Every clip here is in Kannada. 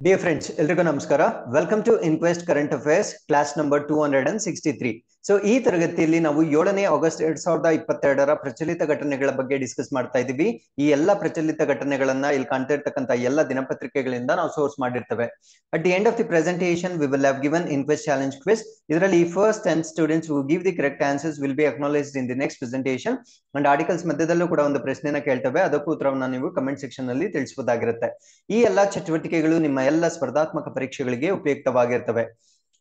Dear friends, ಎಲ್ರಿಗೂ ನಮಸ್ಕಾರ. Welcome to Inquest current affairs class number 263. So ಈ ತರಗತಿಯಲ್ಲಿ ನಾವು 7ನೇ ಆಗಸ್ಟ್ 2022ರ ಪ್ರಚಲಿತ ಘಟನೆಗಳ ಬಗ್ಗೆ ಡಿಸ್ಕಸ್ ಮಾಡ್ತಾ ಇದ್ದೀವಿ. ಈ ಎಲ್ಲ ಪ್ರಚಲಿತ ಘಟನೆಗಳನ್ನ ಇಲ್ಲಿ ಕಾಣ್ತಾ ಇರ್ತಕ್ಕಂಥ ಎಲ್ಲ ದಿನಪತ್ರಿಕೆಗಳಿಂದ ನಾವು ಸೋರ್ಸ್ ಮಾಡಿರ್ತೇವೆ. At the end of the presentation we will have given inquest challenge quiz. ಇದರಲ್ಲಿ first 10 students who give the correct answers will be acknowledged in the next presentation. And articles ಮಧ್ಯದಲ್ಲೂ ಕೂಡ ಒಂದು ಪ್ರಶ್ನೆನ ಕೇಳ್ತೇವೆ, ಅದಕ್ಕೂ ಉತ್ತರವನ್ನ ನೀವು ಕಮೆಂಟ್ ಸೆಕ್ಷನ್ ನಲ್ಲಿ ತಿಳಿಸಬಹುದಾಗಿರುತ್ತೆ. ಈ ಎಲ್ಲಾ ಚಟುವಟಿಕೆಗಳು ನಿಮ್ಮ ಎಲ್ಲ ಸ್ಪರ್ಧಾತ್ಮಕ ಪರೀಕ್ಷೆಗಳಿಗೆ ಉಪಯುಕ್ತವಾಗಿರ್ತವೆ.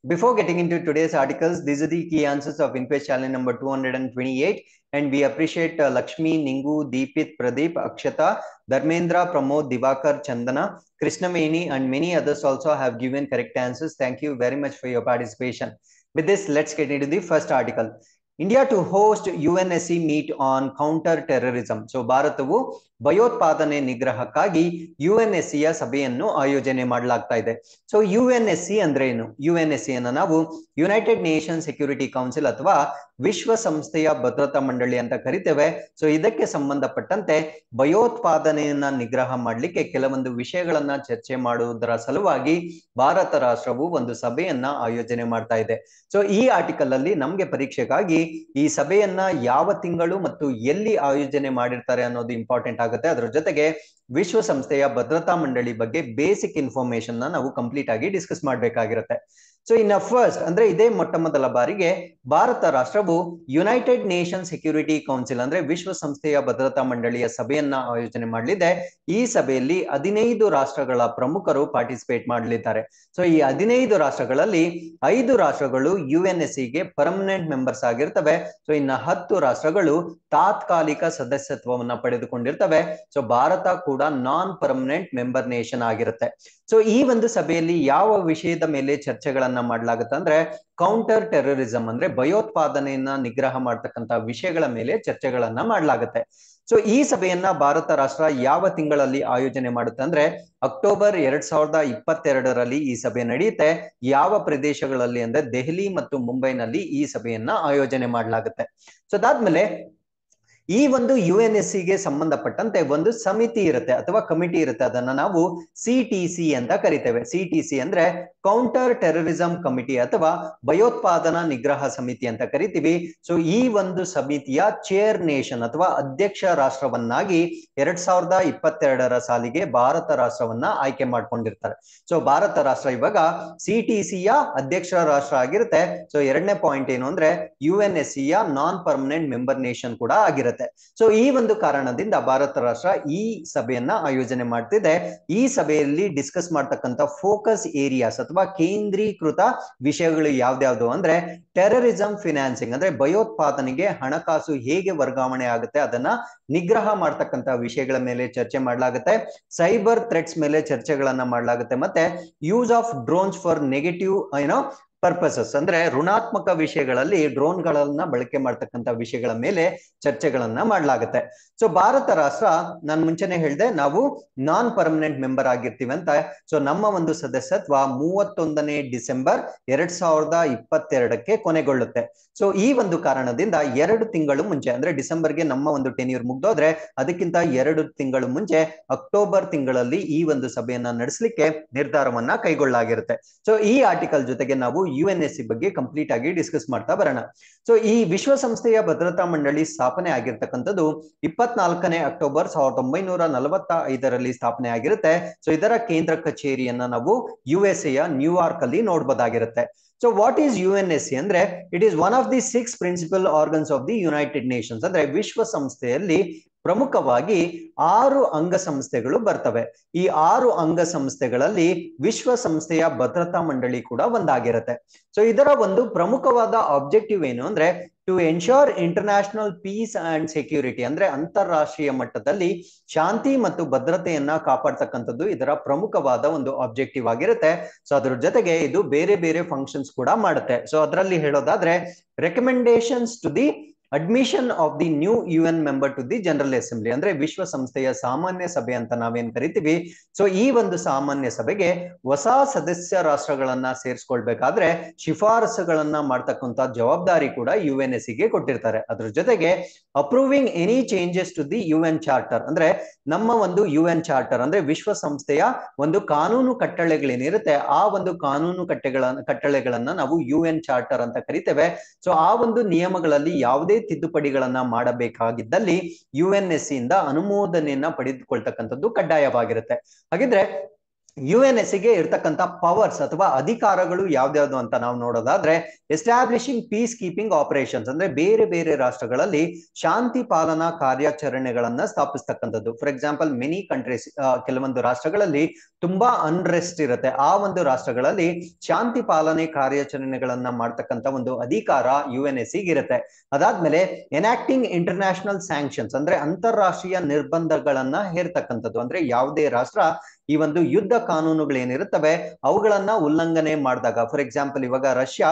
Before getting into today's articles, these are the key answers of InQuest challenge number 228, and we appreciate Lakshmi, Ningu, Deepit, Pradeep, Akshata, Dharmendra, Pramod, Divakar, Chandana, Krishnameni, and many others also have given correct answers. Thank you very much for your participation. With this, let's get into the first article. India to host UNSC meet on counter terrorism. So ಭಾರತವು ಭಯೋತ್ಪಾದನೆ ನಿಗ್ರಹಕ್ಕಾಗಿ ಯುಎನ್ಎಸ್ಸಿಯ ಸಭೆಯನ್ನು ಆಯೋಜನೆ ಮಾಡಲಾಗ್ತಾ ಇದೆ. ಸೊ ಯುಎನ್ಎಸ್ಸಿ ಅಂದ್ರೆ ಏನು? ಯುಎನ್ಎಸ್ಸಿ ಅನ್ನು ನಾವು ಯುನೈಟೆಡ್ ನೇಷನ್ ಸೆಕ್ಯೂರಿಟಿ ಕೌನ್ಸಿಲ್ ಅಥವಾ ವಿಶ್ವಸಂಸ್ಥೆಯ ಭದ್ರತಾ ಮಂಡಳಿ ಅಂತ ಕರಿತೇವೆ. ಸೊ ಇದಕ್ಕೆ ಸಂಬಂಧಪಟ್ಟಂತೆ ಭಯೋತ್ಪಾದನೆಯನ್ನ ನಿಗ್ರಹ ಮಾಡಲಿಕ್ಕೆ ಕೆಲವೊಂದು ವಿಷಯಗಳನ್ನ ಚರ್ಚೆ ಮಾಡುವುದರ ಸಲುವಾಗಿ ಭಾರತ ರಾಷ್ಟ್ರವು ಒಂದು ಸಭೆಯನ್ನ ಆಯೋಜನೆ ಮಾಡ್ತಾ ಇದೆ. ಸೊ ಈ ಆರ್ಟಿಕಲ್ ಅಲ್ಲಿ ನಮ್ಗೆ ಪರೀಕ್ಷೆಗಾಗಿ ಈ ಸಭೆಯನ್ನ ಯಾವ ತಿಂಗಳು ಮತ್ತು ಎಲ್ಲಿ ಆಯೋಜನೆ ಮಾಡಿರ್ತಾರೆ ಅನ್ನೋದು ಇಂಪಾರ್ಟೆಂಟ್ ಆಗುತ್ತೆ. ಅದರ ಜೊತೆಗೆ ವಿಶ್ವಸಂಸ್ಥೆಯ ಭದ್ರತಾ ಮಂಡಳಿ ಬಗ್ಗೆ ಬೇಸಿಕ್ ಇನ್ಫಾರ್ಮೇಶನ್ ನಾವು ಕಂಪ್ಲೀಟ್ ಆಗಿ ಡಿಸ್ಕಸ್ ಮಾಡಬೇಕಾಗಿರುತ್ತೆ. ಸೊ ಇನ್ ಫಸ್ಟ್ ಅಂದ್ರೆ ಇದೇ ಮೊಟ್ಟ ಮೊದಲ ಬಾರಿಗೆ ಭಾರತ ರಾಷ್ಟ್ರವು ಯುನೈಟೆಡ್ ನೇಷನ್ ಸೆಕ್ಯೂರಿಟಿ ಕೌನ್ಸಿಲ್ ಅಂದ್ರೆ ವಿಶ್ವಸಂಸ್ಥೆಯ ಭದ್ರತಾ ಮಂಡಳಿಯ ಸಭೆಯನ್ನ ಆಯೋಜನೆ ಮಾಡಲಿದೆ. ಈ ಸಭೆಯಲ್ಲಿ 15 ರಾಷ್ಟ್ರಗಳ ಪ್ರಮುಖರು ಪಾರ್ಟಿಸಿಪೇಟ್ ಮಾಡಲಿದ್ದಾರೆ. ಸೊ ಈ 15 ರಾಷ್ಟ್ರಗಳಲ್ಲಿ 5 ರಾಷ್ಟ್ರಗಳು ಯುಎನ್ಎಸ್ಸಿಗೆ ಪರ್ಮನೆಂಟ್ ಮೆಂಬರ್ಸ್ ಆಗಿರ್ತವೆ. ಸೊ ಇನ್ನ 10 ರಾಷ್ಟ್ರಗಳು ತಾತ್ಕಾಲಿಕ ಸದಸ್ಯತ್ವವನ್ನ ಪಡೆದುಕೊಂಡಿರ್ತವೆ. ಸೊ ಭಾರತ ಕೂಡ ನಾನ್ ಪರ್ಮನೆಂಟ್ ಮೆಂಬರ್ ನೇಷನ್ ಆಗಿರುತ್ತೆ. ಸೊ ಈ ಒಂದು ಸಭೆಯಲ್ಲಿ ಯಾವ ವಿಷಯದ ಮೇಲೆ ಚರ್ಚೆಗಳನ್ನ ಮಾಡಲಾಗುತ್ತೆ ಅಂದ್ರೆ ಕೌಂಟರ್ ಟೆರರಿಸಂ ಅಂದ್ರೆ ಭಯೋತ್ಪಾದನೆಯನ್ನ ನಿಗ್ರಹ ಮಾಡತಕ್ಕಂತ ವಿಷಯಗಳ ಮೇಲೆ ಚರ್ಚೆಗಳನ್ನ ಮಾಡಲಾಗುತ್ತೆ. ಸೊ ಈ ಸಭೆಯನ್ನ ಭಾರತ ರಾಷ್ಟ್ರ ಯಾವ ತಿಂಗಳಲ್ಲಿ ಆಯೋಜನೆ ಮಾಡುತ್ತೆ ಅಂದ್ರೆ ಅಕ್ಟೋಬರ್ 2022ರಲ್ಲಿ ಈ ಸಭೆ ನಡೆಯುತ್ತೆ. ಯಾವ ಪ್ರದೇಶಗಳಲ್ಲಿ ಅಂದ್ರೆ ದೆಹಲಿ ಮತ್ತು ಮುಂಬೈನಲ್ಲಿ ಈ ಸಭೆಯನ್ನ ಆಯೋಜನೆ ಮಾಡಲಾಗುತ್ತೆ. ಸೊ ಅದಾದ್ಮೇಲೆ ಈ ಒಂದು ಯುಎನ್ಎಸ್ಸಿಗೆ ಸಂಬಂಧಪಟ್ಟಂತೆ ಒಂದು ಸಮಿತಿ ಇರುತ್ತೆ ಅಥವಾ ಕಮಿಟಿ ಇರುತ್ತೆ. ಅದನ್ನ ನಾವು ಸಿಟಿಸಿ ಅಂತ ಕರಿತೇವೆ. ಸಿಟಿಸಿ ಅಂದ್ರೆ ಕೌಂಟರ್ ಟೆರರಿಸಂ ಕಮಿಟಿ ಅಥವಾ ಭಯೋತ್ಪಾದನಾ ನಿಗ್ರಹ ಸಮಿತಿ ಅಂತ ಕರಿತೀವಿ. ಸೊ ಈ ಒಂದು ಸಮಿತಿಯ ಚೇರ್ ನೇಷನ್ ಅಥವಾ ಅಧ್ಯಕ್ಷ ರಾಷ್ಟ್ರವನ್ನಾಗಿ 2022ರ ಸಾಲಿಗೆ ಭಾರತ ರಾಷ್ಟ್ರವನ್ನ ಆಯ್ಕೆ ಮಾಡ್ಕೊಂಡಿರ್ತಾರೆ. ಸೊ ಭಾರತ ರಾಷ್ಟ್ರ ಇವಾಗ ಸಿಟಿಸಿಯ ಅಧ್ಯಕ್ಷ ರಾಷ್ಟ್ರ ಆಗಿರುತ್ತೆ. ಸೊ ಎರಡನೇ ಪಾಯಿಂಟ್ ಏನು ಅಂದ್ರೆ ಯುಎನ್ಎಸ್ಸಿಯ ನಾನ್ ಪರ್ಮನೆಂಟ್ ಮೆಂಬರ್ ನೇಷನ್ ಕೂಡ ಆಗಿರುತ್ತೆ. ಸೊ ಈ ಒಂದು ಕಾರಣದಿಂದ ಭಾರತ ರಾಷ್ಟ್ರ ಈ ಸಭೆಯನ್ನ ಆಯೋಜನೆ ಮಾಡ್ತಿದೆ. ಈ ಸಭೆಯಲ್ಲಿ ಡಿಸ್ಕಸ್ ಮಾಡ್ತಕ್ಕಂಥ ಫೋಕಸ್ ಏರಿಯಾಸ್ ಅಥವಾ ಕೇಂದ್ರೀಕೃತ ವಿಷಯಗಳು ಯಾವ್ದ್ಯಾವ್ದು ಅಂದ್ರೆ ಟೆರರಿಸಂ ಫಿನಾನ್ಸಿಂಗ್ ಅಂದ್ರೆ ಭಯೋತ್ಪಾದನೆಗೆ ಹಣಕಾಸು ಹೇಗೆ ವರ್ಗಾವಣೆ ಆಗುತ್ತೆ ಅದನ್ನ ನಿಗ್ರಹ ಮಾಡ್ತಕ್ಕಂಥ ವಿಷಯಗಳ ಮೇಲೆ ಚರ್ಚೆ ಮಾಡಲಾಗುತ್ತೆ. ಸೈಬರ್ ಥ್ರೆಟ್ಸ್ ಮೇಲೆ ಚರ್ಚೆಗಳನ್ನ ಮಾಡಲಾಗುತ್ತೆ. ಮತ್ತೆ use of drones for negative purposes ಅಂದ್ರೆ ಋಣಾತ್ಮಕ ವಿಷಯಗಳಲ್ಲಿ ಡ್ರೋನ್ಗಳನ್ನ ಬಳಕೆ ಮಾಡ್ತಕ್ಕಂಥ ವಿಷಯಗಳ ಮೇಲೆ ಚರ್ಚೆಗಳನ್ನ ಮಾಡಲಾಗುತ್ತೆ. ಸೊ ಭಾರತ ರಾಷ್ಟ್ರ ನಾನು ಮುಂಚೆನೆ ಹೇಳಿದೆ ನಾವು ನಾನ್ ಪರ್ಮನೆಂಟ್ ಮೆಂಬರ್ ಆಗಿರ್ತೀವಿ ಅಂತ. ಸೊ ನಮ್ಮ ಒಂದು ಸದಸ್ಯತ್ವ 31ನೇ ಡಿಸೆಂಬರ್ 2022ಕ್ಕೆ ಕೊನೆಗೊಳ್ಳುತ್ತೆ. ಸೊ ಈ ಒಂದು ಕಾರಣದಿಂದ 2 ತಿಂಗಳು ಮುಂಚೆ ಅಂದ್ರೆ ಡಿಸೆಂಬರ್ಗೆ ನಮ್ಮ ಒಂದು ಟೆನ್ಯೂರ್ ಮುಗ್ದೋದ್ರೆ ಅದಕ್ಕಿಂತ 2 ತಿಂಗಳು ಮುಂಚೆ ಅಕ್ಟೋಬರ್ ತಿಂಗಳಲ್ಲಿ ಈ ಒಂದು ಸಭೆಯನ್ನ ನಡೆಸಲಿಕ್ಕೆ ನಿರ್ಧಾರವನ್ನ ಕೈಗೊಳ್ಳಲಾಗಿರುತ್ತೆ. ಸೊ ಈ ಆರ್ಟಿಕಲ್ ಜೊತೆಗೆ ನಾವು ಯುಎನ್ಎಸ್ಸಿ ಬಗ್ಗೆ ಕಂಪ್ಲೀಟ್ ಆಗಿ ಡಿಸ್ಕಸ್ ಮಾಡ್ತಾ ಬರೋಣ. ಸೊ ಈ ವಿಶ್ವಸಂಸ್ಥೆಯ ಭದ್ರತಾ ಮಂಡಳಿ ಸ್ಥಾಪನೆ ಆಗಿರ್ತಕ್ಕಂಥದ್ದು 24ನೇ ಅಕ್ಟೋಬರ್ 1945ರಲ್ಲಿ ಸ್ಥಾಪನೆ ಆಗಿರುತ್ತೆ. ಸೊ ಇದರ ಕೇಂದ್ರ ಕಚೇರಿಯನ್ನ ನಾವು ಯುಎಸ್ಎಯ ನ್ಯೂಯಾರ್ಕ್ ಅಲ್ಲಿ ನೋಡಬಹುದಾಗಿರುತ್ತೆ. ಸೊ ವಾಟ್ ಈಸ್ ಯುಎನ್ಎಸ್ಸಿ ಅಂದ್ರೆ it is one of the 6 principal organs of the United Nations ಅಂದ್ರೆ ವಿಶ್ವಸಂಸ್ಥೆಯಲ್ಲಿ ಪ್ರಮುಖವಾಗಿ 6 ಅಂಗಸಂಸ್ಥೆಗಳು ಬರ್ತವೆ. ಈ 6 ಅಂಗಸಂಸ್ಥೆಗಳಲ್ಲಿ ವಿಶ್ವಸಂಸ್ಥೆಯ ಭದ್ರತಾ ಮಂಡಳಿ ಕೂಡ ಒಂದಾಗಿರುತ್ತೆ. ಸೊ ಇದರ ಒಂದು ಪ್ರಮುಖವಾದ ಆಬ್ಜೆಕ್ಟಿವ್ ಏನು ಅಂದ್ರೆ to ensure international peace and security ಅಂದ್ರೆ ಅಂತಾರಾಷ್ಟ್ರೀಯ ಮಟ್ಟದಲ್ಲಿ ಶಾಂತಿ ಮತ್ತು ಭದ್ರತೆಯನ್ನ ಕಾಪಾಡ್ತಕ್ಕಂಥದ್ದು ಇದರ ಪ್ರಮುಖವಾದ ಒಂದು ಆಬ್ಜೆಕ್ಟಿವ್ ಆಗಿರುತ್ತೆ. ಸೊ ಅದ್ರ ಜೊತೆಗೆ ಇದು ಬೇರೆ ಬೇರೆ ಫಂಕ್ಷನ್ಸ್ ಕೂಡ ಮಾಡುತ್ತೆ. ಸೊ ಅದರಲ್ಲಿ ಹೇಳೋದಾದ್ರೆ recommendations to the admission of the new UN member to the general assembly ಅಂದ್ರೆ ವಿಶ್ವಸಂಸ್ಥೆಯ ಸಾಮಾನ್ಯ ಸಭೆ ಅಂತ ನಾವೇನ್ ಕರಿತೀವಿ. ಸೊ ಈ ಒಂದು ಸಾಮಾನ್ಯ ಸಭೆಗೆ ಹೊಸ ಸದಸ್ಯ ರಾಷ್ಟ್ರಗಳನ್ನ ಸೇರಿಸ್ಕೊಳ್ಬೇಕಾದ್ರೆ ಶಿಫಾರಸುಗಳನ್ನ ಮಾಡ್ತಕ್ಕಂತ ಜವಾಬ್ದಾರಿ ಕೂಡ UNSC ಗೆ ಕೊಟ್ಟಿರ್ತಾರೆ. ಅದ್ರ ಜೊತೆಗೆ approving any changes to the UN charter ಅಂದ್ರೆ ನಮ್ಮ ಒಂದು UN ಚಾರ್ಟರ್ ಅಂದ್ರೆ ವಿಶ್ವಸಂಸ್ಥೆಯ ಒಂದು ಕಾನೂನು ಕಟ್ಟಳೆಗಳೇನಿರುತ್ತೆ ಆ ಒಂದು ಕಾನೂನು ಕಟ್ಟಳೆಗಳನ್ನ ನಾವು UN ಚಾರ್ಟರ್ ಅಂತ ಕರಿತೇವೆ. ಸೊ ಆ ಒಂದು ನಿಯಮಗಳಲ್ಲಿ ಯಾವುದೇ ತಿದ್ದುಪಡಿಗಳನ್ನ ಮಾಡಬೇಕಾಗಿದ್ದಲ್ಲಿ UNSC ಇಂದ ಅನುಮೋದನೆಯನ್ನ ಪಡೆದುಕೊಳ್ತಕ್ಕಂಥದ್ದು ಕಡ್ಡಾಯವಾಗಿರುತ್ತೆ. ಹಾಗಿದ್ರೆ UNSC ಗೆ ಇರ್ತಕ್ಕಂಥ ಪವರ್ಸ್ ಅಥವಾ ಅಧಿಕಾರಗಳು ಯಾವ್ದ್ಯಾವ್ದು ಅಂತ ನಾವು ನೋಡೋದಾದ್ರೆ ಎಸ್ಟಾಬ್ಲಿಷಿಂಗ್ ಪೀಸ್ ಕೀಪಿಂಗ್ ಆಪರೇಷನ್ಸ್ ಅಂದ್ರೆ ಬೇರೆ ಬೇರೆ ರಾಷ್ಟ್ರಗಳಲ್ಲಿ ಶಾಂತಿ ಪಾಲನಾ ಕಾರ್ಯಾಚರಣೆಗಳನ್ನ ಸ್ಥಾಪಿಸ್ತಕ್ಕಂಥದ್ದು. ಫಾರ್ ಎಕ್ಸಾಂಪಲ್ ಮೆನಿ ಕಂಟ್ರೀಸ್ ಕೆಲವೊಂದು ರಾಷ್ಟ್ರಗಳಲ್ಲಿ ತುಂಬಾ ಅನ್ರೆಸ್ಟ್ ಇರುತ್ತೆ, ಆ ಒಂದು ರಾಷ್ಟ್ರಗಳಲ್ಲಿ ಶಾಂತಿ ಪಾಲನೆ ಕಾರ್ಯಾಚರಣೆಗಳನ್ನ ಮಾಡ್ತಕ್ಕಂಥ ಒಂದು ಅಧಿಕಾರ UNSC ಗೆ ಇರುತ್ತೆ. ಅದಾದ್ಮೇಲೆ ಎನಾಕ್ಟಿಂಗ್ ಇಂಟರ್ನ್ಯಾಷನಲ್ ಸ್ಯಾಂಕ್ಷನ್ಸ್ ಅಂದ್ರೆ ಅಂತಾರಾಷ್ಟ್ರೀಯ ನಿರ್ಬಂಧಗಳನ್ನ ಹೇರ್ತಕ್ಕಂಥದ್ದು ಅಂದ್ರೆ ಯಾವುದೇ ರಾಷ್ಟ್ರ ಈ ಒಂದು ಯುದ್ಧ ಕಾನೂನುಗಳೇನಿರುತ್ತವೆ ಅವುಗಳನ್ನ ಉಲ್ಲಂಘನೆ ಮಾಡಿದಾಗ, ಫಾರ್ ಎಕ್ಸಾಂಪಲ್ ಇವಾಗ ರಷ್ಯಾ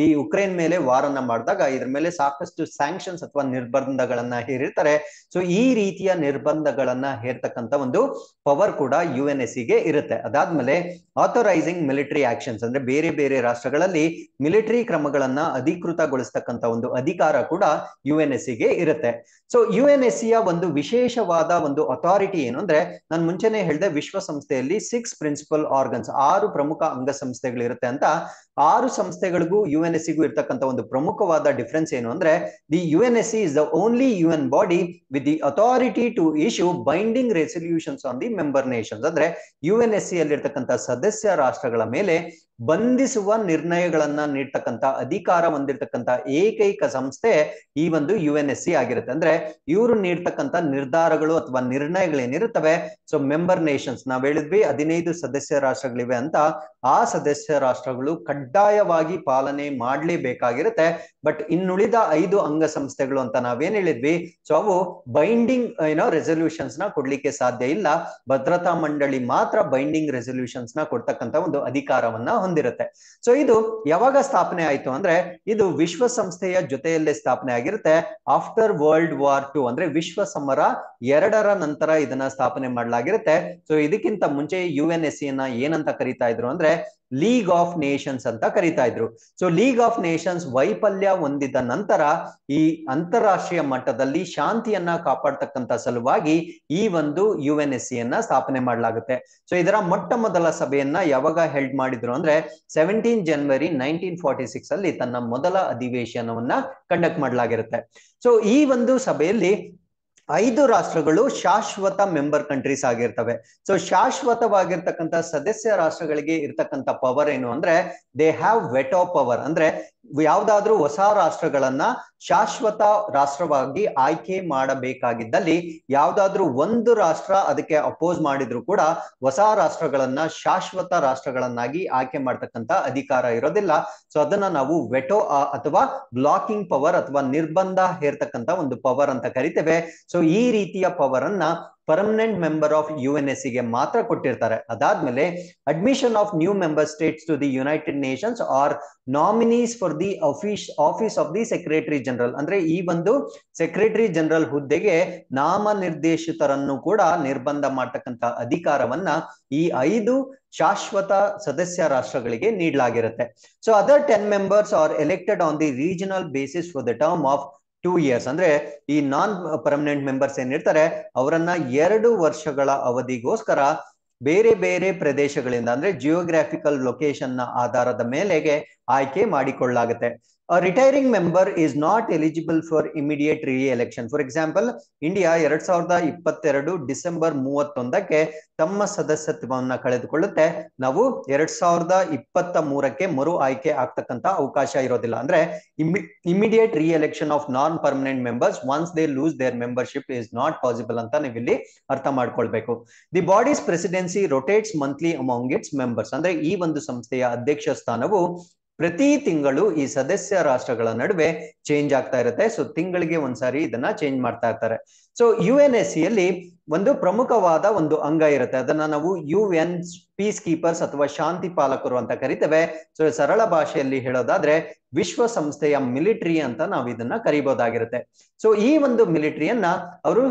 ಈ ಉಕ್ರೇನ್ ಮೇಲೆ ವಾರನ್ನ ಮಾಡಿದಾಗ ಇದ್ರ ಮೇಲೆ ಸಾಕಷ್ಟು ಸ್ಯಾಂಕ್ಷನ್ಸ್ ಅಥವಾ ನಿರ್ಬಂಧಗಳನ್ನ ಹೇರಿರ್ತಾರೆ. ಸೊ ಈ ರೀತಿಯ ನಿರ್ಬಂಧಗಳನ್ನ ಹೇರ್ತಕ್ಕಂಥ ಒಂದು ಪವರ್ ಕೂಡ UNSC ಗೆ ಇರುತ್ತೆ. ಅದಾದ್ಮೇಲೆ ಆಥರೈಸಿಂಗ್ ಮಿಲಿಟರಿ ಆಕ್ಷನ್ಸ್ ಅಂದ್ರೆ ಬೇರೆ ಬೇರೆ ರಾಷ್ಟ್ರಗಳಲ್ಲಿ ಮಿಲಿಟರಿ ಕ್ರಮಗಳನ್ನ ಅಧಿಕೃತಗೊಳಿಸ್ತಕ್ಕಂಥ ಒಂದು ಅಧಿಕಾರ ಕೂಡ UNSC ಗೆ ಇರುತ್ತೆ. ಸೊ UNSC ಯ ಒಂದು ವಿಶೇಷವಾದ ಒಂದು ಅಥಾರಿಟಿ ಏನು ಅಂದ್ರೆ ನಾನು ಮುಂಚೆನೆ ಹೇಳಿದೆ ವಿಶ್ವಸಂಸ್ಥೆಯಲ್ಲಿ 6 ಪ್ರಿನ್ಸಿಪಲ್ ಆರ್ಗನ್ಸ್ 6 ಪ್ರಮುಖ ಅಂಗಸಂಸ್ಥೆಗಳು ಇರುತ್ತೆ ಅಂತ. 6 ಸಂಸ್ಥೆಗಳಿಗೂ UNSC ಗೂ ಇರ್ತಕ್ಕಂಥ ಒಂದು ಪ್ರಮುಖವಾದ ಡಿಫರೆನ್ಸ್ ಏನು ಅಂದ್ರೆ the UNSC is the only UN body with the authority to issue binding resolutions on the member nations ಅಂದ್ರೆ UNSC ಅಲ್ಲಿ ಇರ್ತಕ್ಕಂಥ ಸದಸ್ಯ ರಾಷ್ಟ್ರಗಳ ಮೇಲೆ ಬಂಧಿಸುವ ನಿರ್ಣಯಗಳನ್ನ ನೀಡ್ತಕ್ಕಂಥ ಅಧಿಕಾರ ಹೊಂದಿರತಕ್ಕಂಥ ಏಕೈಕ ಸಂಸ್ಥೆ ಈ ಒಂದು UNSC ಆಗಿರುತ್ತೆ. ಅಂದ್ರೆ ಇವರು ನೀಡ್ತಕ್ಕಂಥ ನಿರ್ಧಾರಗಳು ಅಥವಾ ನಿರ್ಣಯಗಳೇನಿರುತ್ತವೆ ಸೊ ಮೆಂಬರ್ ನೇಷನ್ಸ್ ನಾವ್ ಹೇಳಿದ್ವಿ 15 ಸದಸ್ಯ ರಾಷ್ಟ್ರಗಳಿವೆ ಅಂತ, ಆ ಸದಸ್ಯ ರಾಷ್ಟ್ರಗಳು ಕಡ್ಡಾಯವಾಗಿ ಪಾಲನೆ ಮಾಡ್ಲೇಬೇಕಾಗಿರುತ್ತೆ. ಬಟ್ ಇನ್ನುಳಿದ 5 ಅಂಗಸಂಸ್ಥೆಗಳು ಅಂತ ನಾವೇನ್ ಹೇಳಿದ್ವಿ ಸೊ ಅವು ಬೈಂಡಿಂಗ್ ರೆಸಲ್ಯೂಷನ್ಸ್ ನ ಕೊಡ್ಲಿಕ್ಕೆ ಸಾಧ್ಯ ಇಲ್ಲ. ಭದ್ರತಾ ಮಂಡಳಿ ಮಾತ್ರ ಬೈಂಡಿಂಗ್ ರೆಸಲ್ಯೂಷನ್ಸ್ ನ ಕೊಡ್ತಕ್ಕಂಥ ಒಂದು ಅಧಿಕಾರವನ್ನ ಹೊಂದಿರುತ್ತೆ. ಸೊ ಇದು ಯಾವಾಗ ಸ್ಥಾಪನೆ ಆಯ್ತು ಅಂದ್ರೆ ಇದು ವಿಶ್ವಸಂಸ್ಥೆಯ ಜೊತೆಯಲ್ಲೇ ಸ್ಥಾಪನೆ ಆಗಿರುತ್ತೆ ಆಫ್ಟರ್ ವರ್ಲ್ಡ್ ವಾರ್ II ಅಂದ್ರೆ ವಿಶ್ವ ಸಮರ 2ರ ನಂತರ ಇದನ್ನ ಸ್ಥಾಪನೆ ಮಾಡಲಾಗಿರುತ್ತೆ. ಸೊ ಇದಕ್ಕಿಂತ ಮುಂಚೆ UNSC ನ ಏನಂತ ಕರೀತಾ ಇದ್ರು ಅಂದ್ರೆ ಲೀಗ್ ಆಫ್ ನೇಷನ್ಸ್ ಅಂತ ಕರೀತಾ ಇದ್ರು. ಸೊ ಲೀಗ್ ಆಫ್ ನೇಷನ್ಸ್ ವೈಫಲ್ಯ ಹೊಂದಿದ ನಂತರ ಈ ಅಂತಾರಾಷ್ಟ್ರೀಯ ಮಟ್ಟದಲ್ಲಿ ಶಾಂತಿಯನ್ನ ಕಾಪಾಡ್ತಕ್ಕಂಥ ಸಲುವಾಗಿ ಈ ಒಂದು UNSC ಯನ್ನ ಸ್ಥಾಪನೆ ಮಾಡಲಾಗುತ್ತೆ. ಸೊ ಇದರ ಮೊಟ್ಟ ಮೊದಲ ಸಭೆಯನ್ನ ಯಾವಾಗ ಹೆಲ್ಡ್ ಮಾಡಿದ್ರು ಅಂದ್ರೆ 17 ಜನವರಿ 1946 ಅಲ್ಲಿ ತನ್ನ ಮೊದಲ ಅಧಿವೇಶನವನ್ನ ಕಂಡಕ್ಟ್ ಮಾಡಲಾಗಿರುತ್ತೆ. ಸೊ ಈ ಒಂದು ಸಭೆಯಲ್ಲಿ 5 ರಾಷ್ಟ್ರಗಳು ಶಾಶ್ವತ ಮೆಂಬರ್ ಕಂಟ್ರೀಸ್ ಆಗಿರ್ತವೆ. ಸೊ ಶಾಶ್ವತವಾಗಿರ್ತಕ್ಕಂಥ ಸದಸ್ಯ ರಾಷ್ಟ್ರಗಳಿಗೆ ಇರ್ತಕ್ಕಂಥ ಪವರ್ ಏನು ಅಂದ್ರೆ ದೇ ಹ್ಯಾವ್ ವೆಟೋ ಪವರ್ ಅಂದ್ರೆ ಯಾವ್ದಾದ್ರೂ ಹೊಸ ರಾಷ್ಟ್ರಗಳನ್ನ ಶಾಶ್ವತ ರಾಷ್ಟ್ರವಾಗಿ ಆಯ್ಕೆ ಮಾಡಬೇಕಾಗಿದ್ದಲ್ಲಿ ಯಾವ್ದಾದ್ರೂ ಒಂದು ರಾಷ್ಟ್ರ ಅದಕ್ಕೆ ಅಪೋಸ್ ಮಾಡಿದ್ರು ಕೂಡ ಹೊಸ ರಾಷ್ಟ್ರಗಳನ್ನ ಶಾಶ್ವತ ರಾಷ್ಟ್ರಗಳನ್ನಾಗಿ ಆಯ್ಕೆ ಮಾಡ್ತಕ್ಕಂಥ ಅಧಿಕಾರ ಇರೋದಿಲ್ಲ. ಸೊ ಅದನ್ನ ನಾವು ವೆಟೋ ಅಥವಾ ಬ್ಲಾಕಿಂಗ್ ಪವರ್ ಅಥವಾ ನಿರ್ಬಂಧ ಹೇರ್ತಕ್ಕಂಥ ಒಂದು ಪವರ್ ಅಂತ ಕರಿತೇವೆ. ಸೊ ಈ ರೀತಿಯ ಪವರ್ ಅನ್ನ ಪರ್ಮನೆಂಟ್ ಮೆಂಬರ್ ಆಫ್ UNSC ಗೆ ಮಾತ್ರ ಕೊಟ್ಟಿರ್ತಾರೆ. ಅದಾದ್ಮೇಲೆ admission of new member states to the United Nations are nominees for the office of the secretary general ಅಂದ್ರೆ ಈ ಒಂದು ಸೆಕ್ರೆಟರಿ ಜನರಲ್ ಹುದ್ದೆಗೆ ನಾಮನಿರ್ದೇಶಿತರನ್ನು ಕೂಡ ನಿರ್ಬಂಧ ಮಾಡ್ತಕ್ಕಂಥ ಅಧಿಕಾರವನ್ನ ಈ 5 ಶಾಶ್ವತ ಸದಸ್ಯ ರಾಷ್ಟ್ರಗಳಿಗೆ ನೀಡಲಾಗಿರುತ್ತೆ. So other 10 members are elected on the regional basis for the term of 2 years ಅಂದ್ರೆ ಈ ನಾನ್ ಪರ್ಮನೆಂಟ್ ಮೆಂಬರ್ಸ್ ಏನಿರ್ತಾರೆ ಅವರನ್ನ 2 ವರ್ಷಗಳ ಅವಧಿಗೋಸ್ಕರ ಬೇರೆ ಬೇರೆ ಪ್ರದೇಶಗಳಿಂದ ಅಂದ್ರೆ ಜಿಯೋಗ್ರಾಫಿಕಲ್ ಲೊಕೇಶನ್ ನ ಆಧಾರದ ಮೇಲೆಗೆ ಆಯ್ಕೆ ಮಾಡಿಕೊಳ್ಳಲಾಗುತ್ತೆ. A retiring member is not eligible for immediate re-election. For example, India 2022 December 31ಕ್ಕೆ ತಮ್ಮ ಸದಸ್ಯತ್ವವನ್ನು ಕಳೆದುಕೊಳ್ಳುತ್ತೆ. ನಾವು 2023ಕ್ಕೆ ಮರು ಆಯ್ಕೆ ಆಗ್ತಕ್ಕಂತ ಅವಕಾಶ ಇರೋದಿಲ್ಲ. ಅಂದ್ರೆ immediate re-election of non permanent members once they loose there membership is not possible ಅಂತ ನೀವಿಲ್ಲಿ ಅರ್ಥ ಮಾಡ್ಕೊಳ್ಬೇಕು. The bodies presidency rotates monthly among it's members ಅಂದ್ರೆ ಈ ಒಂದು ಸಂಸ್ಥೆಯ ಅಧ್ಯಕ್ಷ ಸ್ಥಾನವು ಪ್ರತಿ ತಿಂಗಳು ಈ ಸದಸ್ಯ ರಾಷ್ಟ್ರಗಳ ನಡುವೆ ಚೇಂಜ್ ಆಗ್ತಾ ಇರುತ್ತೆ. ಸೊ ತಿಂಗಳಿಗೆ ಒಂದ್ಸಾರಿ ಇದನ್ನ ಚೇಂಜ್ ಮಾಡ್ತಾ ಇರ್ತಾರೆ. ಸೊ UNSC ಯಲ್ಲಿ ಒಂದು ಪ್ರಮುಖವಾದ ಒಂದು ಅಂಗ ಇರುತ್ತೆ, ಅದನ್ನ ನಾವು UN ಪೀಸ್ ಕೀಪರ್ಸ್ ಅಥವಾ ಶಾಂತಿ ಪಾಲಕರು ಅಂತ ಕರಿತೇವೆ. ಸೊ ಸರಳ ಭಾಷೆಯಲ್ಲಿ ಹೇಳೋದಾದ್ರೆ ವಿಶ್ವಸಂಸ್ಥೆಯ ಮಿಲಿಟರಿ ಅಂತ ನಾವು ಇದನ್ನ ಕರಿಬಹುದಾಗಿರುತ್ತೆ. ಸೊ ಈ ಒಂದು ಮಿಲಿಟರಿಯನ್ನ ಅವರು